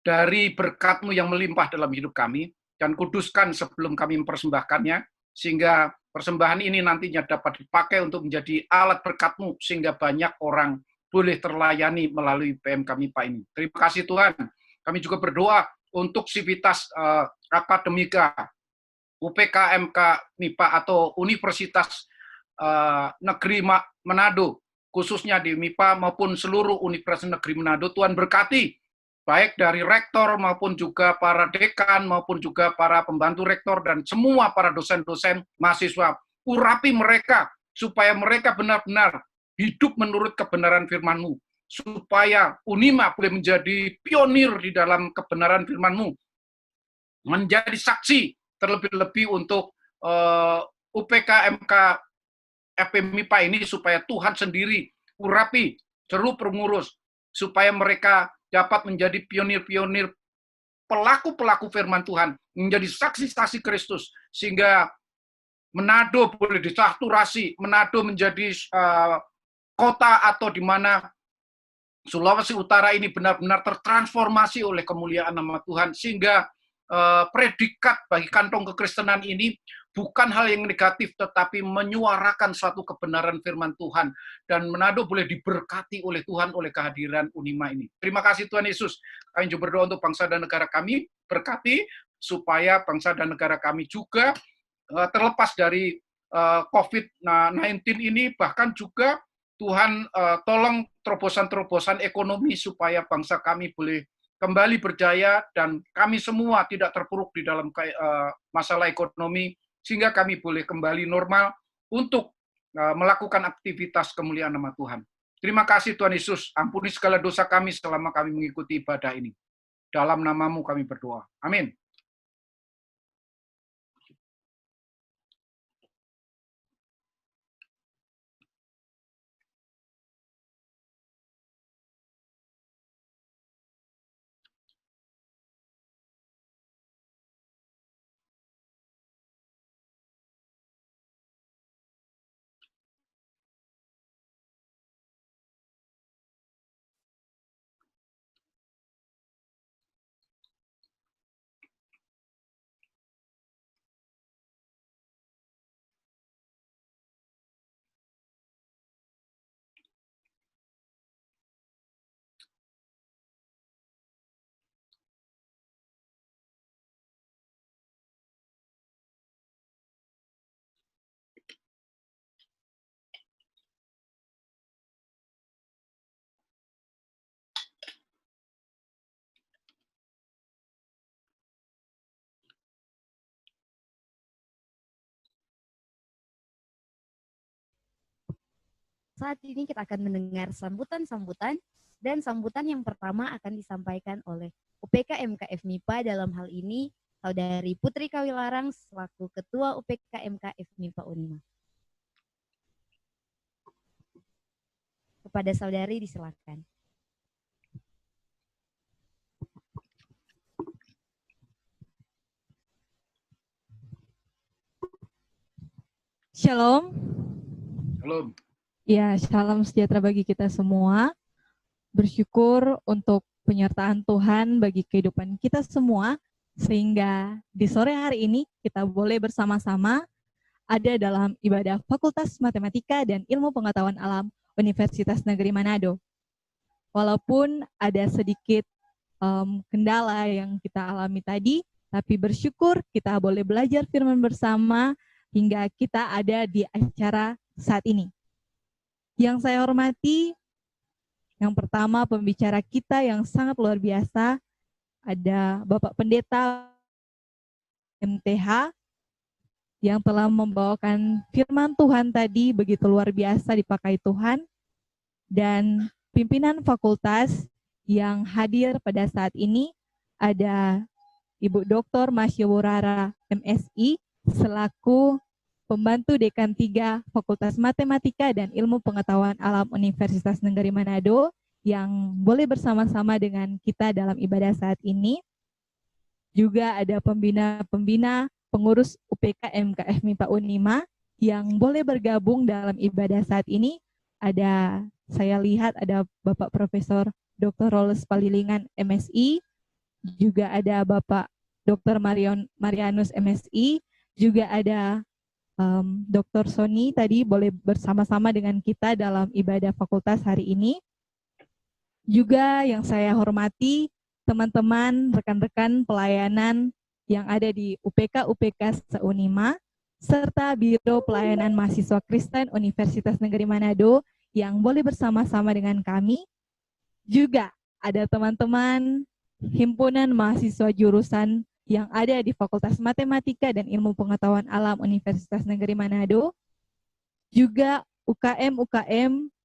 dari berkat-Mu yang melimpah dalam hidup kami, dan kuduskan sebelum kami mempersembahkannya, sehingga persembahan ini nantinya dapat dipakai untuk menjadi alat berkat-Mu, sehingga banyak orang boleh terlayani melalui PMK MIPA ini. Terima kasih Tuhan. Kami juga berdoa untuk Sivitas Akademika, UPK MK MIPA atau Universitas Negeri Manado, khususnya di MIPA maupun seluruh Universitas Negeri Manado. Tuhan berkati, baik dari rektor maupun juga para dekan maupun juga para pembantu rektor dan semua para dosen-dosen mahasiswa. Urapi mereka supaya mereka benar-benar hidup menurut kebenaran firman-Mu, supaya Unima boleh menjadi pionir di dalam kebenaran firman-Mu, menjadi saksi terlebih-lebih untuk UPK MK FPMIPA ini, supaya Tuhan sendiri urapi seluruh pengurus, supaya mereka dapat menjadi pionir-pionir, pelaku-pelaku firman Tuhan, menjadi saksi-saksi Kristus, sehingga Manado boleh disaturasi, Manado menjadi kota atau di mana Sulawesi Utara ini benar-benar tertransformasi oleh kemuliaan nama Tuhan, sehingga predikat bagi kantong kekristenan ini bukan hal yang negatif, tetapi menyuarakan suatu kebenaran firman Tuhan. Dan Manado boleh diberkati oleh Tuhan, oleh kehadiran Unima ini. Terima kasih Tuhan Yesus. Kami juga berdoa untuk bangsa dan negara kami, berkati, supaya bangsa dan negara kami juga terlepas dari COVID-19 ini, bahkan juga Tuhan tolong terobosan-terobosan ekonomi, supaya bangsa kami boleh kembali berjaya, dan kami semua tidak terpuruk di dalam masalah ekonomi, sehingga kami boleh kembali normal untuk melakukan aktivitas kemuliaan nama Tuhan. Terima kasih Tuhan Yesus, ampuni segala dosa kami selama kami mengikuti ibadah ini. Dalam namamu kami berdoa. Amin. Saat ini kita akan mendengar sambutan-sambutan, dan sambutan yang pertama akan disampaikan oleh UPK MKF MIPA, dalam hal ini Saudari Putri Kawilarang selaku Ketua UPK MKF MIPA Unima. Kepada Saudari disilakan. Shalom. Shalom. Ya, salam sejahtera bagi kita semua. Bersyukur untuk penyertaan Tuhan bagi kehidupan kita semua, sehingga di sore hari ini kita boleh bersama-sama ada dalam ibadah Fakultas Matematika dan Ilmu Pengetahuan Alam Universitas Negeri Manado. Walaupun ada sedikit kendala yang kita alami tadi, tapi bersyukur kita boleh belajar firman bersama hingga kita ada di acara saat ini. Yang saya hormati, yang pertama pembicara kita yang sangat luar biasa, ada Bapak Pendeta MTH yang telah membawakan firman Tuhan tadi begitu luar biasa dipakai Tuhan, dan pimpinan fakultas yang hadir pada saat ini ada Ibu Dr. Masya Wurara MSI selaku Pembantu Dekan 3 Fakultas Matematika dan Ilmu Pengetahuan Alam Universitas Negeri Manado yang boleh bersama-sama dengan kita dalam ibadah saat ini. Juga ada pembina-pembina pengurus UPK MKF MIPA Unima yang boleh bergabung dalam ibadah saat ini. Saya lihat ada Bapak Profesor Dr. Roles Palilingan MSI, juga ada Bapak Dr. Marianus MSI, juga ada Dr. Sony tadi boleh bersama-sama dengan kita dalam ibadah fakultas hari ini. Juga yang saya hormati teman-teman, rekan-rekan pelayanan yang ada di UPK se-Unima, serta Biro Pelayanan Mahasiswa Kristen Universitas Negeri Manado yang boleh bersama-sama dengan kami. Juga ada teman-teman himpunan mahasiswa jurusan yang ada di Fakultas Matematika dan Ilmu Pengetahuan Alam Universitas Negeri Manado, juga UKM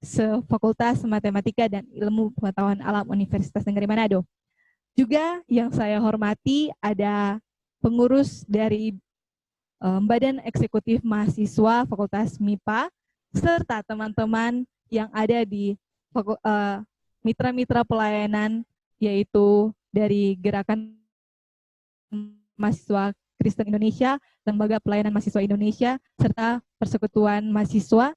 se-Fakultas Matematika dan Ilmu Pengetahuan Alam Universitas Negeri Manado. Juga yang saya hormati ada pengurus dari Badan Eksekutif Mahasiswa Fakultas MIPA, serta teman-teman yang ada di mitra-mitra pelayanan, yaitu dari Gerakan Mahasiswa Kristen Indonesia, Lembaga Pelayanan Mahasiswa Indonesia, serta Persekutuan Mahasiswa.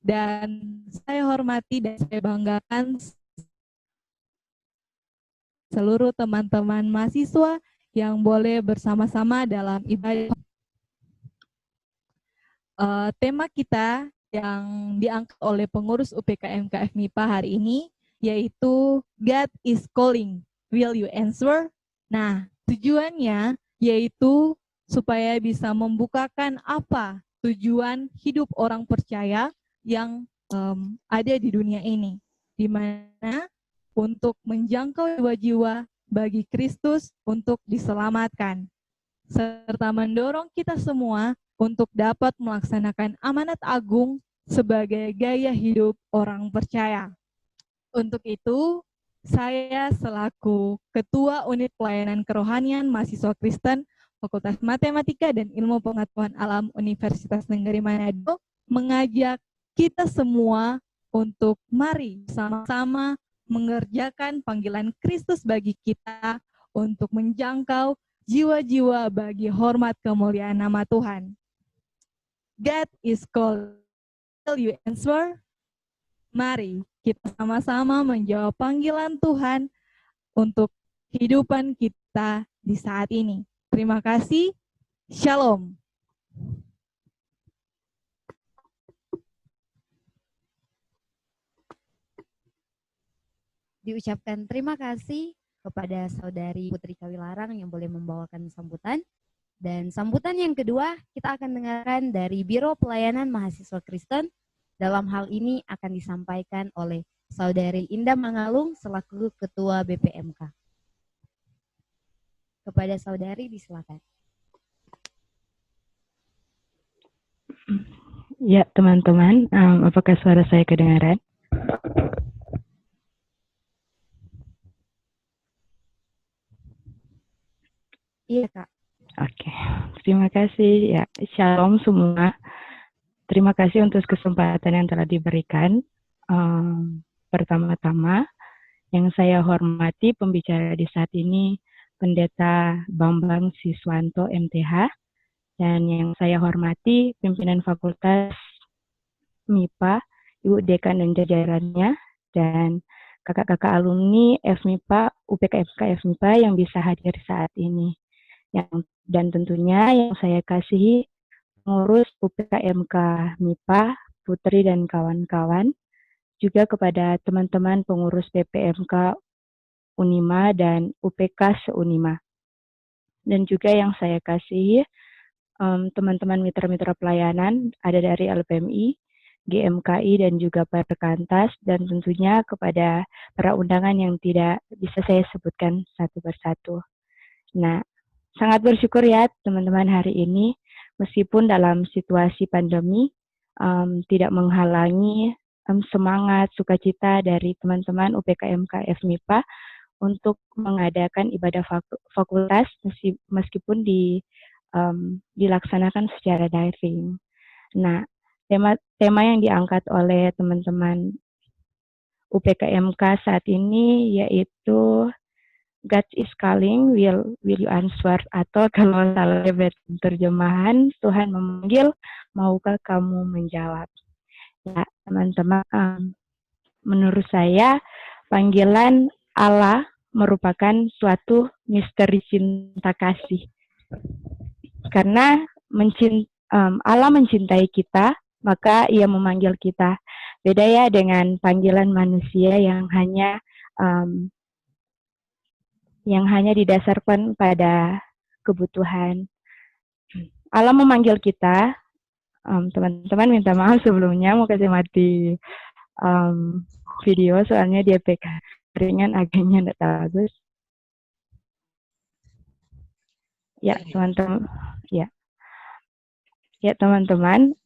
Dan saya hormati dan saya banggakan seluruh teman-teman mahasiswa yang boleh bersama-sama dalam ibadah. Tema kita yang diangkat oleh pengurus UPK MKF MIPA hari ini yaitu God is calling, will you answer? Nah, tujuannya yaitu supaya bisa membukakan apa tujuan hidup orang percaya yang ada di dunia ini, di mana untuk menjangkau jiwa-jiwa bagi Kristus untuk diselamatkan, serta mendorong kita semua untuk dapat melaksanakan amanat agung sebagai gaya hidup orang percaya. Untuk itu, saya selaku Ketua Unit Pelayanan Kerohanian Mahasiswa Kristen Fakultas Matematika dan Ilmu Pengetahuan Alam Universitas Negeri Manado mengajak kita semua untuk mari sama-sama mengerjakan panggilan Kristus bagi kita untuk menjangkau jiwa-jiwa bagi hormat kemuliaan nama Tuhan. God is called. Will you answer? Mari kita sama-sama menjawab panggilan Tuhan untuk kehidupan kita di saat ini. Terima kasih. Shalom. Diucapkan terima kasih kepada Saudari Putri Kawilarang yang boleh membawakan sambutan. Dan sambutan yang kedua kita akan dengarkan dari Biro Pelayanan Mahasiswa Kristen. Dalam hal ini akan disampaikan oleh Saudari Indah Mangalung selaku Ketua BPMK. Kepada Saudari disilakan. Ya, teman-teman, apakah suara saya kedengaran? Iya, Kak. Oke, terima kasih. Ya, shalom semua. Terima kasih untuk kesempatan yang telah diberikan. Pertama-tama, yang saya hormati pembicara di saat ini, Pendeta Bambang Siswanto MTH, dan yang saya hormati pimpinan Fakultas MIPA, Ibu Dekan dan jajarannya, dan kakak-kakak alumni FMIPA, UPKFK FMIPA yang bisa hadir saat ini. Dan tentunya yang saya kasihi pengurus UPKMK MIPA, Putri dan kawan-kawan, juga kepada teman-teman pengurus PPMK Unima dan UPK se-Unima. Dan juga yang saya kasihi teman-teman mitra-mitra pelayanan ada dari LPMI, GMKI dan juga Perkantas, dan tentunya kepada para undangan yang tidak bisa saya sebutkan satu persatu. Nah, sangat bersyukur ya teman-teman hari ini, meskipun dalam situasi pandemi tidak menghalangi semangat sukacita dari teman-teman UPKMK FMIPA untuk mengadakan ibadah fakultas meskipun dilaksanakan secara daring. Nah, tema yang diangkat oleh teman-teman UPKMK saat ini yaitu God is calling, will you answer? Atau kalau salah terjemahan, Tuhan memanggil, maukah kamu menjawab? Ya, teman-teman, menurut saya panggilan Allah merupakan suatu misteri cinta kasih. Karena Allah mencintai kita, maka Ia memanggil kita. Beda ya dengan panggilan manusia yang hanya didasarkan pada kebutuhan. Allah memanggil kita, teman-teman minta maaf sebelumnya, mau kasih mati video soalnya dia PK ringan agaknya tidak bagus. Ya teman-teman, ya teman-teman,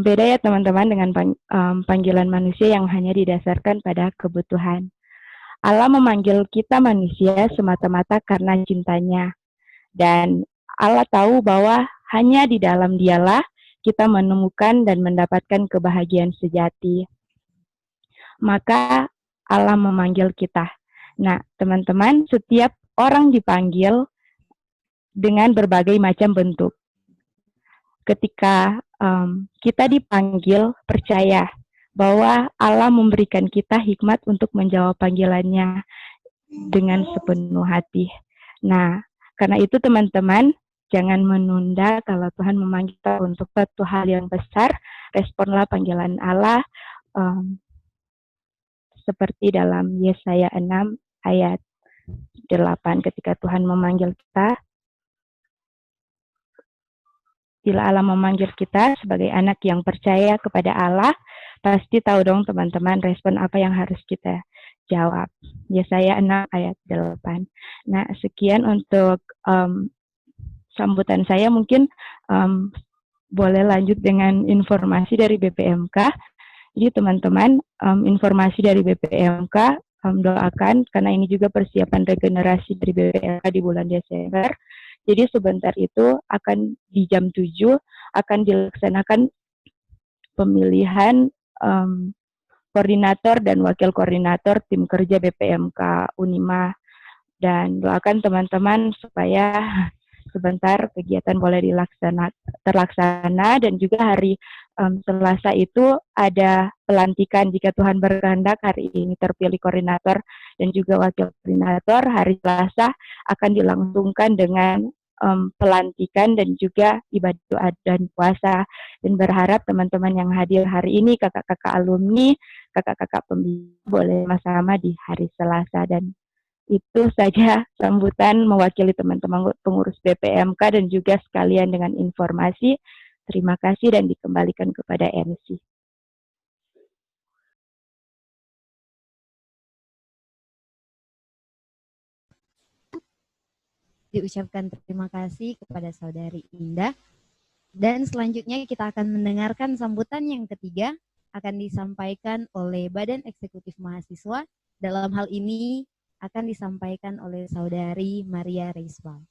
beda ya teman-teman dengan panggilan manusia yang hanya didasarkan pada kebutuhan. Allah memanggil kita manusia semata-mata karena cintanya. Dan Allah tahu bahwa hanya di dalam Dialah kita menemukan dan mendapatkan kebahagiaan sejati. Maka Allah memanggil kita. Nah, teman-teman, setiap orang dipanggil dengan berbagai macam bentuk. Ketika kita dipanggil, percaya bahwa Allah memberikan kita hikmat untuk menjawab panggilannya dengan sepenuh hati. Nah, karena itu teman-teman, jangan menunda kalau Tuhan memanggil kita untuk suatu hal yang besar, responlah panggilan Allah, seperti dalam Yesaya 6 ayat 8, ketika Tuhan memanggil kita, bila Allah memanggil kita sebagai anak yang percaya kepada Allah, pasti tahu dong teman-teman respon apa yang harus kita jawab. Yesaya 6 ayat 8. Nah, sekian untuk sambutan saya. Mungkin boleh lanjut dengan informasi dari BPMK. Jadi teman-teman, informasi dari BPMK doakan karena ini juga persiapan regenerasi dari BPLK di bulan Desember. Jadi sebentar itu akan di jam 7 akan dilaksanakan pemilihan koordinator dan wakil koordinator tim kerja BPMK Unima, dan doakan teman-teman supaya sebentar kegiatan boleh terlaksana, dan juga hari Selasa itu ada pelantikan jika Tuhan berkehendak. Hari ini terpilih koordinator dan juga wakil koordinator, hari Selasa akan dilangsungkan dengan pelantikan dan juga ibadah doa dan puasa, dan berharap teman-teman yang hadir hari ini, kakak-kakak alumni, kakak-kakak pembimbing boleh sama-sama di hari Selasa. Dan itu saja sambutan mewakili teman-teman pengurus BPMK dan juga sekalian dengan informasi. Terima kasih dan dikembalikan kepada MC. Diucapkan terima kasih kepada Saudari Indah. Dan selanjutnya kita akan mendengarkan sambutan yang ketiga akan disampaikan oleh Badan Eksekutif Mahasiswa. Dalam hal ini akan disampaikan oleh Saudari Maria Reisbal.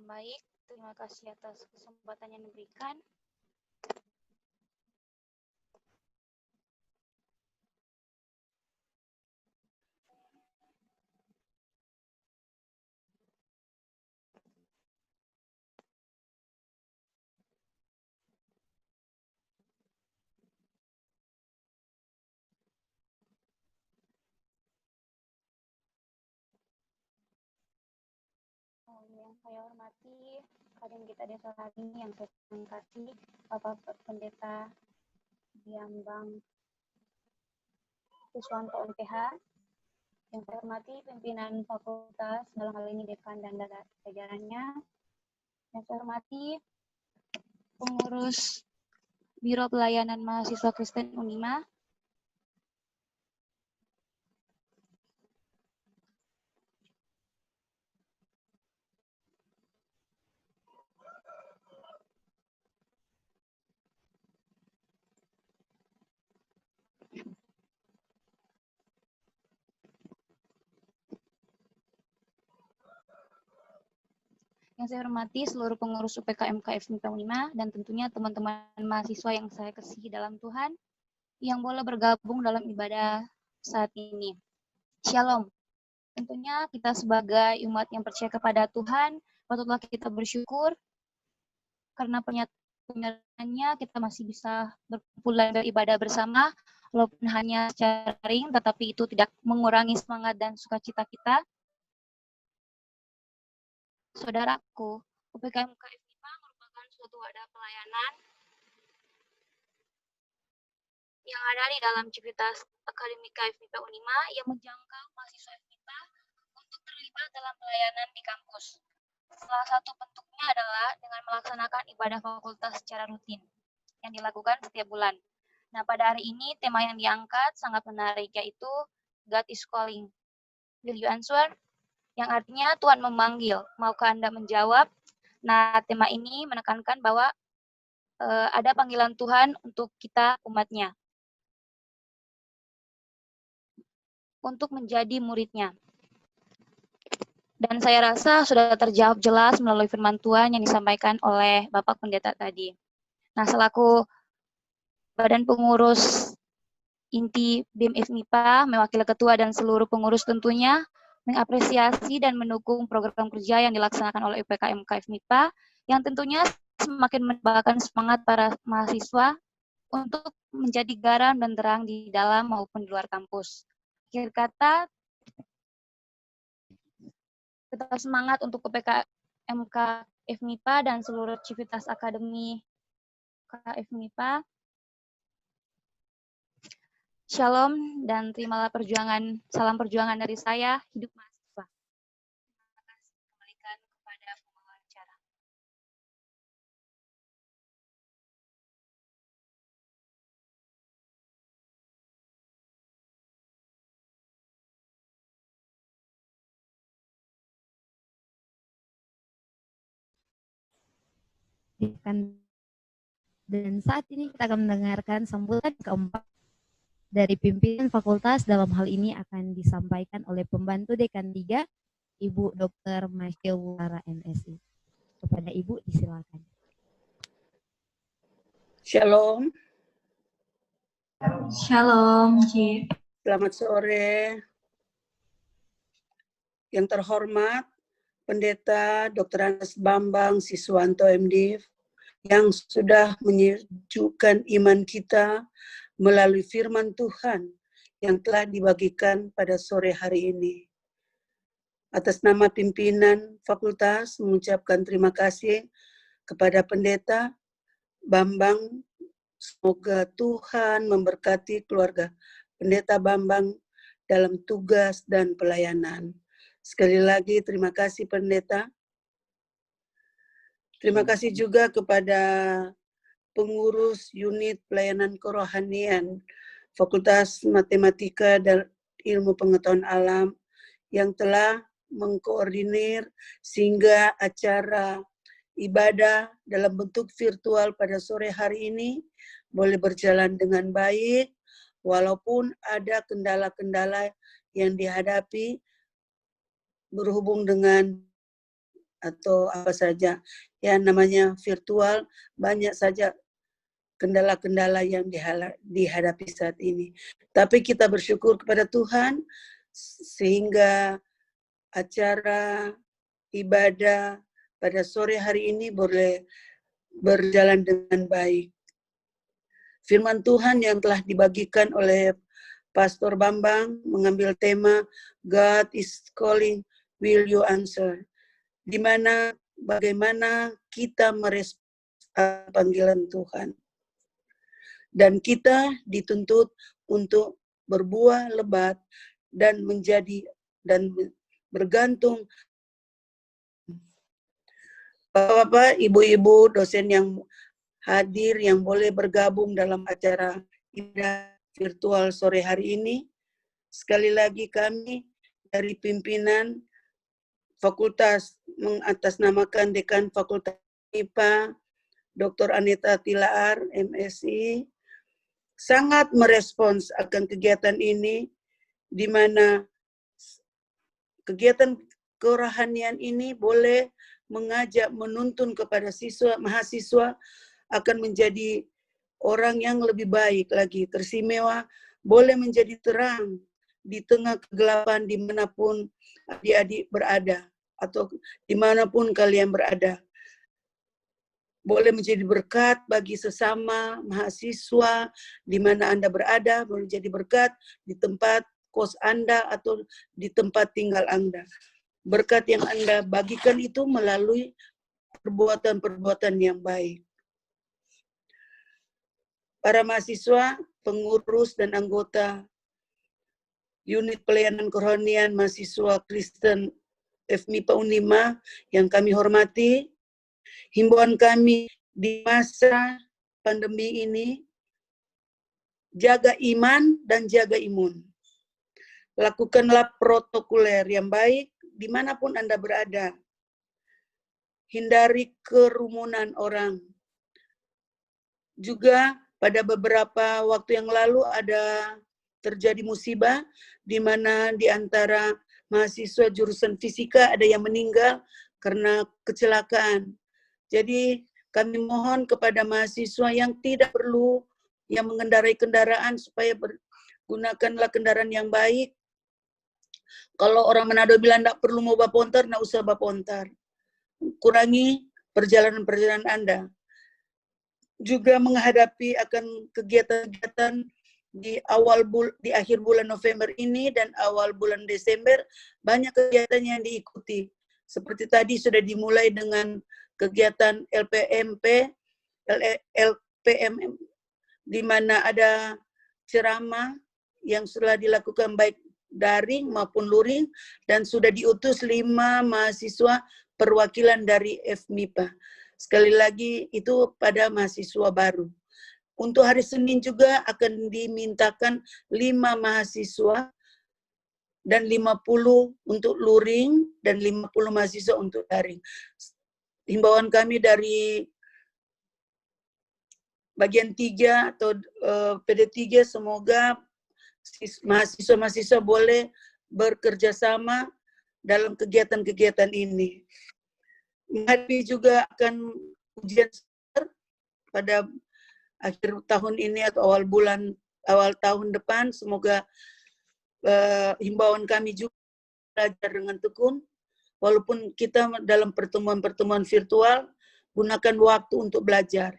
Baik, terima kasih atas kesempatan yang diberikan. Yang saya hormati Kadin kita Desa Lagi, yang saya kasih Bapak Pendeta Diambang Siswanto MPH, yang saya hormati pimpinan fakultas, dalam hal ini dekan dan jajarannya, yang saya hormati pengurus Biro Pelayanan Mahasiswa Kristen Unima, yang saya hormati seluruh pengurus UPK MK FMIPA Unima, dan tentunya teman-teman mahasiswa yang saya kasihi dalam Tuhan yang boleh bergabung dalam ibadah saat ini. Shalom. Tentunya kita sebagai umat yang percaya kepada Tuhan, patutlah kita bersyukur karena penyertaannya kita masih bisa berkumpul dan beribadah bersama, walaupun hanya secara daring, tetapi itu tidak mengurangi semangat dan sukacita kita. Saudaraku, UPKM KFMIPA merupakan suatu wadah pelayanan yang ada di dalam Civitas Akademik KFMIPA Unima yang menjangkau mahasiswa FMIPA untuk terlibat dalam pelayanan di kampus. Salah satu bentuknya adalah dengan melaksanakan ibadah fakultas secara rutin yang dilakukan setiap bulan. Nah, pada hari ini tema yang diangkat sangat menarik, yaitu God is calling. Will you answer? Yang artinya Tuhan memanggil, maukah Anda menjawab? Nah, tema ini menekankan bahwa ada panggilan Tuhan untuk kita umatnya, untuk menjadi muridnya. Dan saya rasa sudah terjawab jelas melalui firman Tuhan yang disampaikan oleh Bapak Pendeta tadi. Nah, selaku Badan Pengurus Inti BEM FMIPA, mewakili ketua dan seluruh pengurus tentunya, mengapresiasi dan mendukung program kerja yang dilaksanakan oleh UPKM FMIPA, yang tentunya semakin menambahkan semangat para mahasiswa untuk menjadi garam dan terang di dalam maupun di luar kampus. Akhir kata, tetap semangat untuk UPKM FMIPA dan seluruh Civitas Akademi KFMIPA Shalom dan terimalah salam perjuangan dari saya, hidup mahasiswa. Terima kasih kembalikan kepada pengacara. Dan saat ini kita akan mendengarkan sambutan keempat dari pimpinan fakultas. Dalam hal ini akan disampaikan oleh pembantu dekan 3, Ibu Dr. Masyil Wulara MSI. Kepada Ibu disilakan. Shalom, Shalom, Ci. selamat sore. Yang terhormat, Pendeta Dr. Anas Bambang Siswanto MDiv, yang sudah menyejukkan iman kita melalui firman Tuhan yang telah dibagikan pada sore hari ini. Atas nama pimpinan fakultas mengucapkan terima kasih kepada Pendeta Bambang. Semoga Tuhan memberkati keluarga Pendeta Bambang dalam tugas dan pelayanan. Sekali lagi terima kasih Pendeta. Terima kasih juga kepada pengurus unit pelayanan kerohanian Fakultas Matematika dan Ilmu Pengetahuan Alam yang telah mengkoordinir sehingga acara ibadah dalam bentuk virtual pada sore hari ini boleh berjalan dengan baik walaupun ada kendala-kendala yang dihadapi berhubung dengan atau apa saja ya namanya virtual, banyak saja kendala-kendala yang dihadapi saat ini. Tapi kita bersyukur kepada Tuhan sehingga acara ibadah pada sore hari ini boleh berjalan dengan baik. Firman Tuhan yang telah dibagikan oleh Pastor Bambang mengambil tema God is calling, will you answer? Di mana bagaimana kita merespon panggilan Tuhan. Dan kita dituntut untuk berbuah lebat dan menjadi dan bergantung. Bapak-bapak, ibu-ibu, dosen yang hadir yang boleh bergabung dalam acara ibadah virtual sore hari ini. Sekali lagi kami dari pimpinan fakultas mengatasnamakan Dekan Fakultas IPA, Dr. Anita Tilaar, MSI, sangat merespons akan kegiatan ini, di mana kegiatan kerohanian ini boleh mengajak, menuntun kepada mahasiswa akan menjadi orang yang lebih baik lagi, teristimewa, boleh menjadi terang di tengah kegelapan dimanapun adik-adik berada, atau dimanapun kalian berada. Boleh menjadi berkat bagi sesama mahasiswa di mana Anda berada, boleh menjadi berkat di tempat kos Anda atau di tempat tinggal Anda. Berkat yang Anda bagikan itu melalui perbuatan-perbuatan yang baik. Para mahasiswa, pengurus dan anggota unit pelayanan kerohanian mahasiswa Kristen FMIPA Unima yang kami hormati, himbauan kami di masa pandemi ini, jaga iman dan jaga imun. Lakukanlah protokoler yang baik dimanapun Anda berada. Hindari kerumunan orang. Juga pada beberapa waktu yang lalu ada terjadi musibah di mana di antara mahasiswa jurusan fisika ada yang meninggal karena kecelakaan. Jadi kami mohon kepada mahasiswa yang tidak perlu yang mengendarai kendaraan supaya gunakanlah kendaraan yang baik. Kalau orang Manado bilang tidak perlu mau bapontar, tidak usah bapontar. Kurangi perjalanan-perjalanan Anda. Juga menghadapi akan kegiatan-kegiatan di akhir bulan November ini dan awal bulan Desember, banyak kegiatan yang diikuti. Seperti tadi sudah dimulai dengan kegiatan LPM, di mana ada ceramah yang sudah dilakukan baik daring maupun luring, dan sudah diutus 5 mahasiswa perwakilan dari FMIPA. Sekali lagi itu pada mahasiswa baru. Untuk hari Senin juga akan dimintakan 5 mahasiswa dan 50 untuk luring dan 50 mahasiswa untuk daring. Himbauan kami dari bagian 3 atau PD3, semoga mahasiswa-mahasiswa boleh bekerja sama dalam kegiatan-kegiatan ini. Menghadapi juga akan ujian semester pada akhir tahun ini atau awal tahun depan. Semoga himbauan kami juga belajar dengan tekun, walaupun kita dalam pertemuan-pertemuan virtual, gunakan waktu untuk belajar.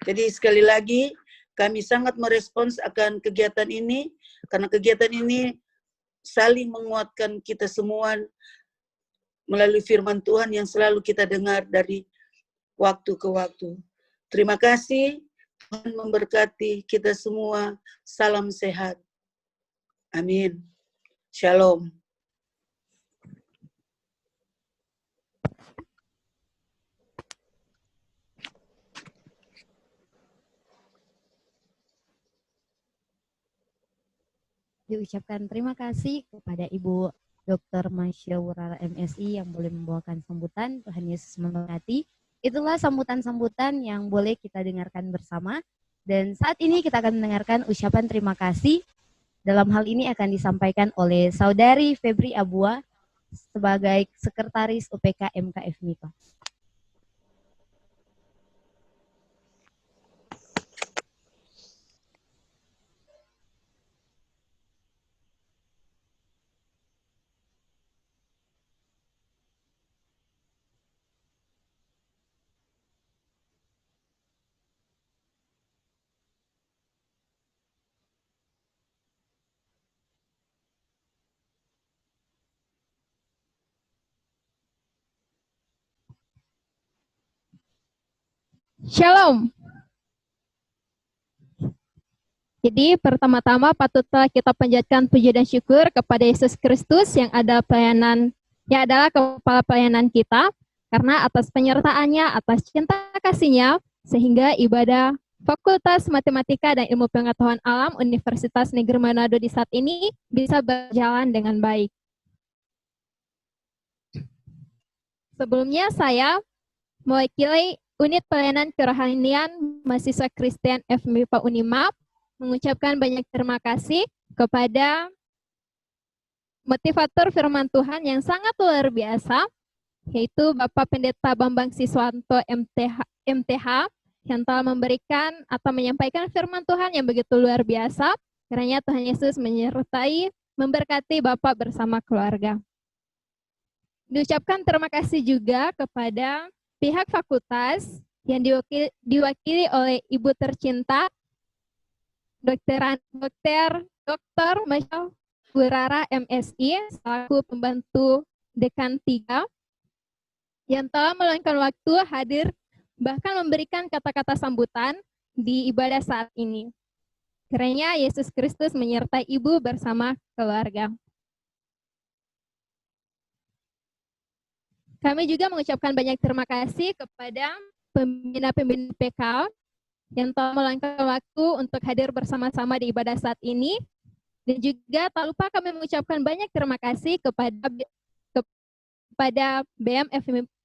Jadi sekali lagi, kami sangat merespons akan kegiatan ini, karena kegiatan ini saling menguatkan kita semua melalui firman Tuhan yang selalu kita dengar dari waktu ke waktu. Terima kasih, Tuhan memberkati kita semua. Salam sehat. Amin. Shalom. Diucapkan terima kasih kepada Ibu Dr. Masya Wurara MSI yang boleh membawakan sambutan. Tuhan Yesus memberkati. Itulah sambutan-sambutan yang boleh kita dengarkan bersama. Dan saat ini kita akan mendengarkan ucapan terima kasih. Dalam hal ini akan disampaikan oleh Saudari Febri Abua sebagai Sekretaris UPK MKF MIPA. Shalom. Jadi pertama-tama patutlah kita panjatkan puji dan syukur kepada Yesus Kristus yang adalah kepala pelayanan kita, karena atas penyertaannya, atas cinta kasihnya, sehingga ibadah Fakultas Matematika dan Ilmu Pengetahuan Alam Universitas Negeri Manado di saat ini bisa berjalan dengan baik. Sebelumnya saya mewakili Unit Pelayanan Kerohanian Mahasiswa Kristen FMIPA Unimap mengucapkan banyak terima kasih kepada motivator firman Tuhan yang sangat luar biasa, yaitu Bapak Pendeta Bambang Siswanto MTH yang telah memberikan atau menyampaikan firman Tuhan yang begitu luar biasa. Kiranya Tuhan Yesus menyertai, memberkati Bapak bersama keluarga. Diucapkan terima kasih juga kepada pihak fakultas yang diwakili oleh Ibu tercinta Dr. Masya Wurara MSI selaku pembantu Dekan 3 yang telah meluangkan waktu hadir bahkan memberikan kata-kata sambutan di ibadah saat ini. Kiranya Yesus Kristus menyertai Ibu bersama keluarga. Kami juga mengucapkan banyak terima kasih kepada pembina-pembina PK yang telah meluangkan waktu untuk hadir bersama-sama di ibadah saat ini. Dan juga tak lupa kami mengucapkan banyak terima kasih kepada BM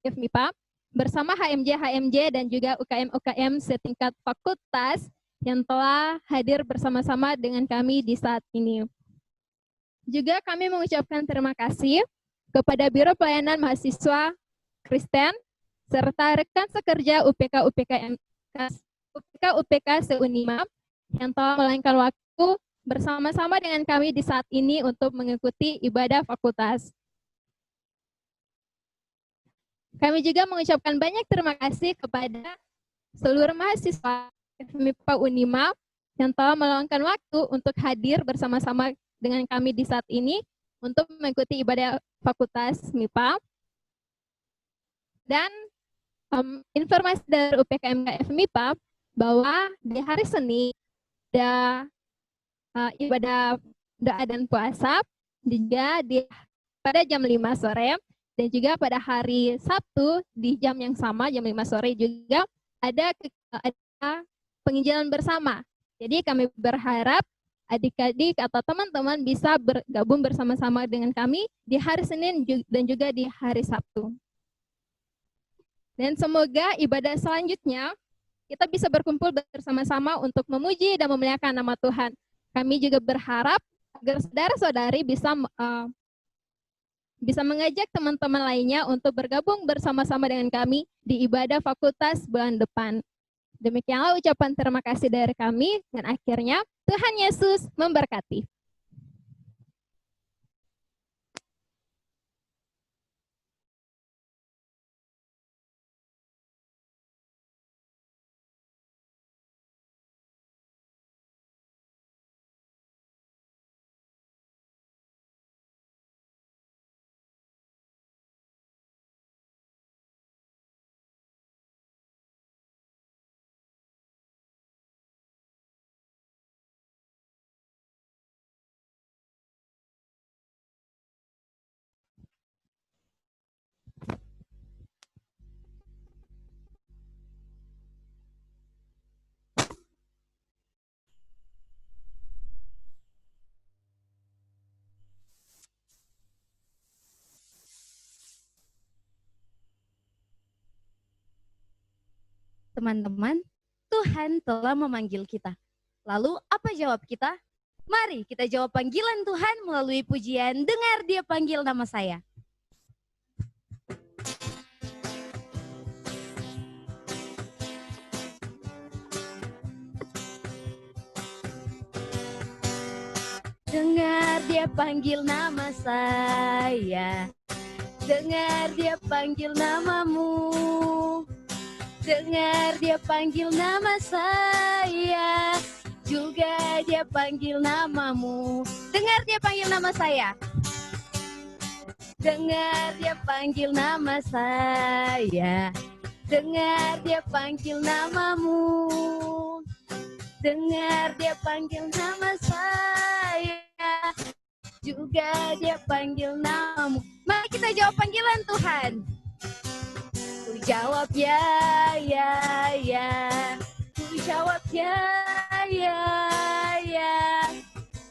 FMIPA bersama HMJ dan juga UKM setingkat fakultas yang telah hadir bersama-sama dengan kami di saat ini. Juga kami mengucapkan terima kasih kepada Biro Pelayanan Mahasiswa Kristen, serta rekan sekerja UPK se-Unimap yang telah meluangkan waktu bersama-sama dengan kami di saat ini untuk mengikuti ibadah fakultas. Kami juga mengucapkan banyak terima kasih kepada seluruh mahasiswa FMIPA Unimap yang telah meluangkan waktu untuk hadir bersama-sama dengan kami di saat ini untuk mengikuti ibadah fakultas MIPA. Dan informasi dari UPK MKF MIPA bahwa di hari Senin ada ibadah doa dan puasa juga pada jam 5 sore, dan juga pada hari Sabtu di jam yang sama, jam 5 sore juga ada penginjilan bersama. Jadi kami berharap adik-adik atau teman-teman bisa bergabung bersama-sama dengan kami di hari Senin dan juga di hari Sabtu. Dan semoga ibadah selanjutnya kita bisa berkumpul bersama-sama untuk memuji dan memuliakan nama Tuhan. Kami juga berharap agar saudara-saudari bisa mengajak teman-teman lainnya untuk bergabung bersama-sama dengan kami di ibadah fakultas bulan depan. Demikianlah ucapan terima kasih dari kami, dan akhirnya Tuhan Yesus memberkati. Teman-teman, Tuhan telah memanggil kita. Lalu apa jawab kita? Mari kita jawab panggilan Tuhan melalui pujian "Dengar Dia Panggil Nama Saya". Dengar Dia panggil nama saya, dengar Dia panggil namamu, dengar Dia panggil nama saya, juga Dia panggil namamu. Dengar Dia panggil nama saya, dengar Dia panggil nama saya, dengar Dia panggil namamu, dengar Dia panggil nama saya, juga Dia panggil namamu. Mari kita jawab panggilan Tuhan. Ku jawab ya, ya, ya. Ku jawab ya, ya, ya.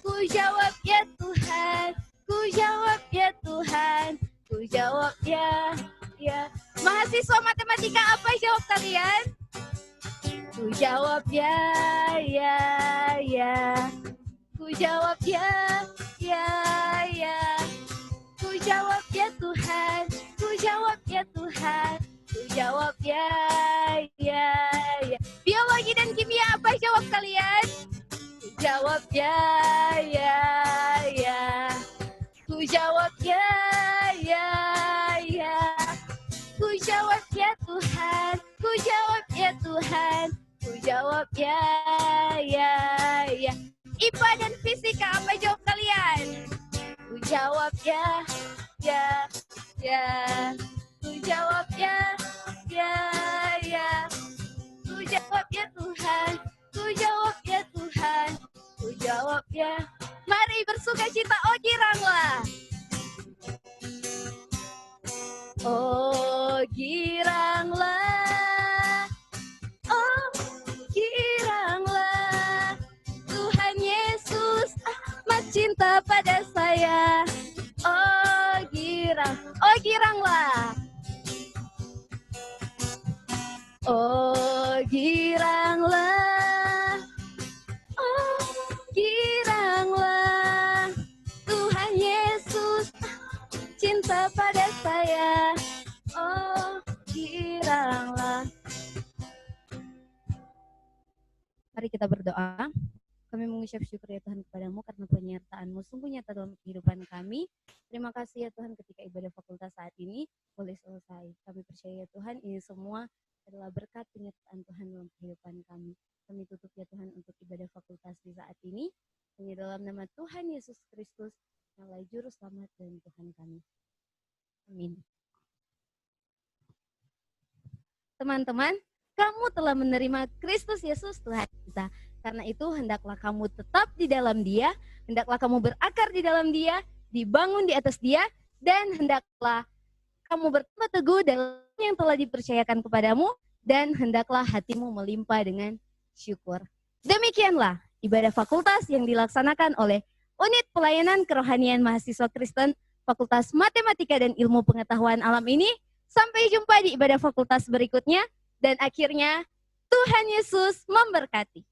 Ku jawab ya Tuhan. Ku jawab ya Tuhan. Ku jawab ya, ya. Mahasiswa matematika, apa jawab kalian? Ku jawab ya, ya, ya. Ku jawab ya, ya, ya. Ku jawab ya Tuhan. Ku jawab ya Tuhan. Ku jawab ya, ya, ya. Biologi dan kimia, apa jawab kalian? Ku jawab ya, ya, ya. Ku jawab ya, ya, ya. Ku jawab ya Tuhan. Ku jawab ya Tuhan. Ku jawab ya, ya, ya. IPA dan fisika, apa jawab kalian? Ku jawab ya, ya, ya. Ku jawab ya, ya, ya. Ku jawab ya Tuhan. Ku jawab ya Tuhan. Ku jawab ya. Mari bersukacita, oh giranglah. Oh giranglah. Oh giranglah. Tuhan Yesus amat cinta pada saya. Oh girang. Oh giranglah. Oh giranglah, oh giranglah, Tuhan Yesus cinta pada saya, oh giranglah. Mari kita berdoa. Kami mengucap syukur ya Tuhan kepadamu karena penyertaan-Mu sungguh nyata dalam kehidupan kami. Terima kasih ya Tuhan ketika ibadah fakultas saat ini boleh selesai. Kami percaya ya Tuhan ini semua adalah berkat penyertaan Tuhan dalam kehidupan kami. Kami tutup ya Tuhan untuk ibadah fakultas di saat ini. Hanya dalam nama Tuhan Yesus Kristus, Allah Juru Selamat dan Tuhan kami. Amin. Teman-teman, kamu telah menerima Kristus Yesus Tuhan kita. Karena itu hendaklah kamu tetap di dalam Dia, hendaklah kamu berakar di dalam Dia, dibangun di atas Dia, dan hendaklah kamu bertambah teguh dalam yang telah dipercayakan kepadamu, dan hendaklah hatimu melimpah dengan syukur. Demikianlah ibadah fakultas yang dilaksanakan oleh Unit Pelayanan Kerohanian Mahasiswa Kristen Fakultas Matematika dan Ilmu Pengetahuan Alam ini. Sampai jumpa di ibadah fakultas berikutnya, dan akhirnya Tuhan Yesus memberkati.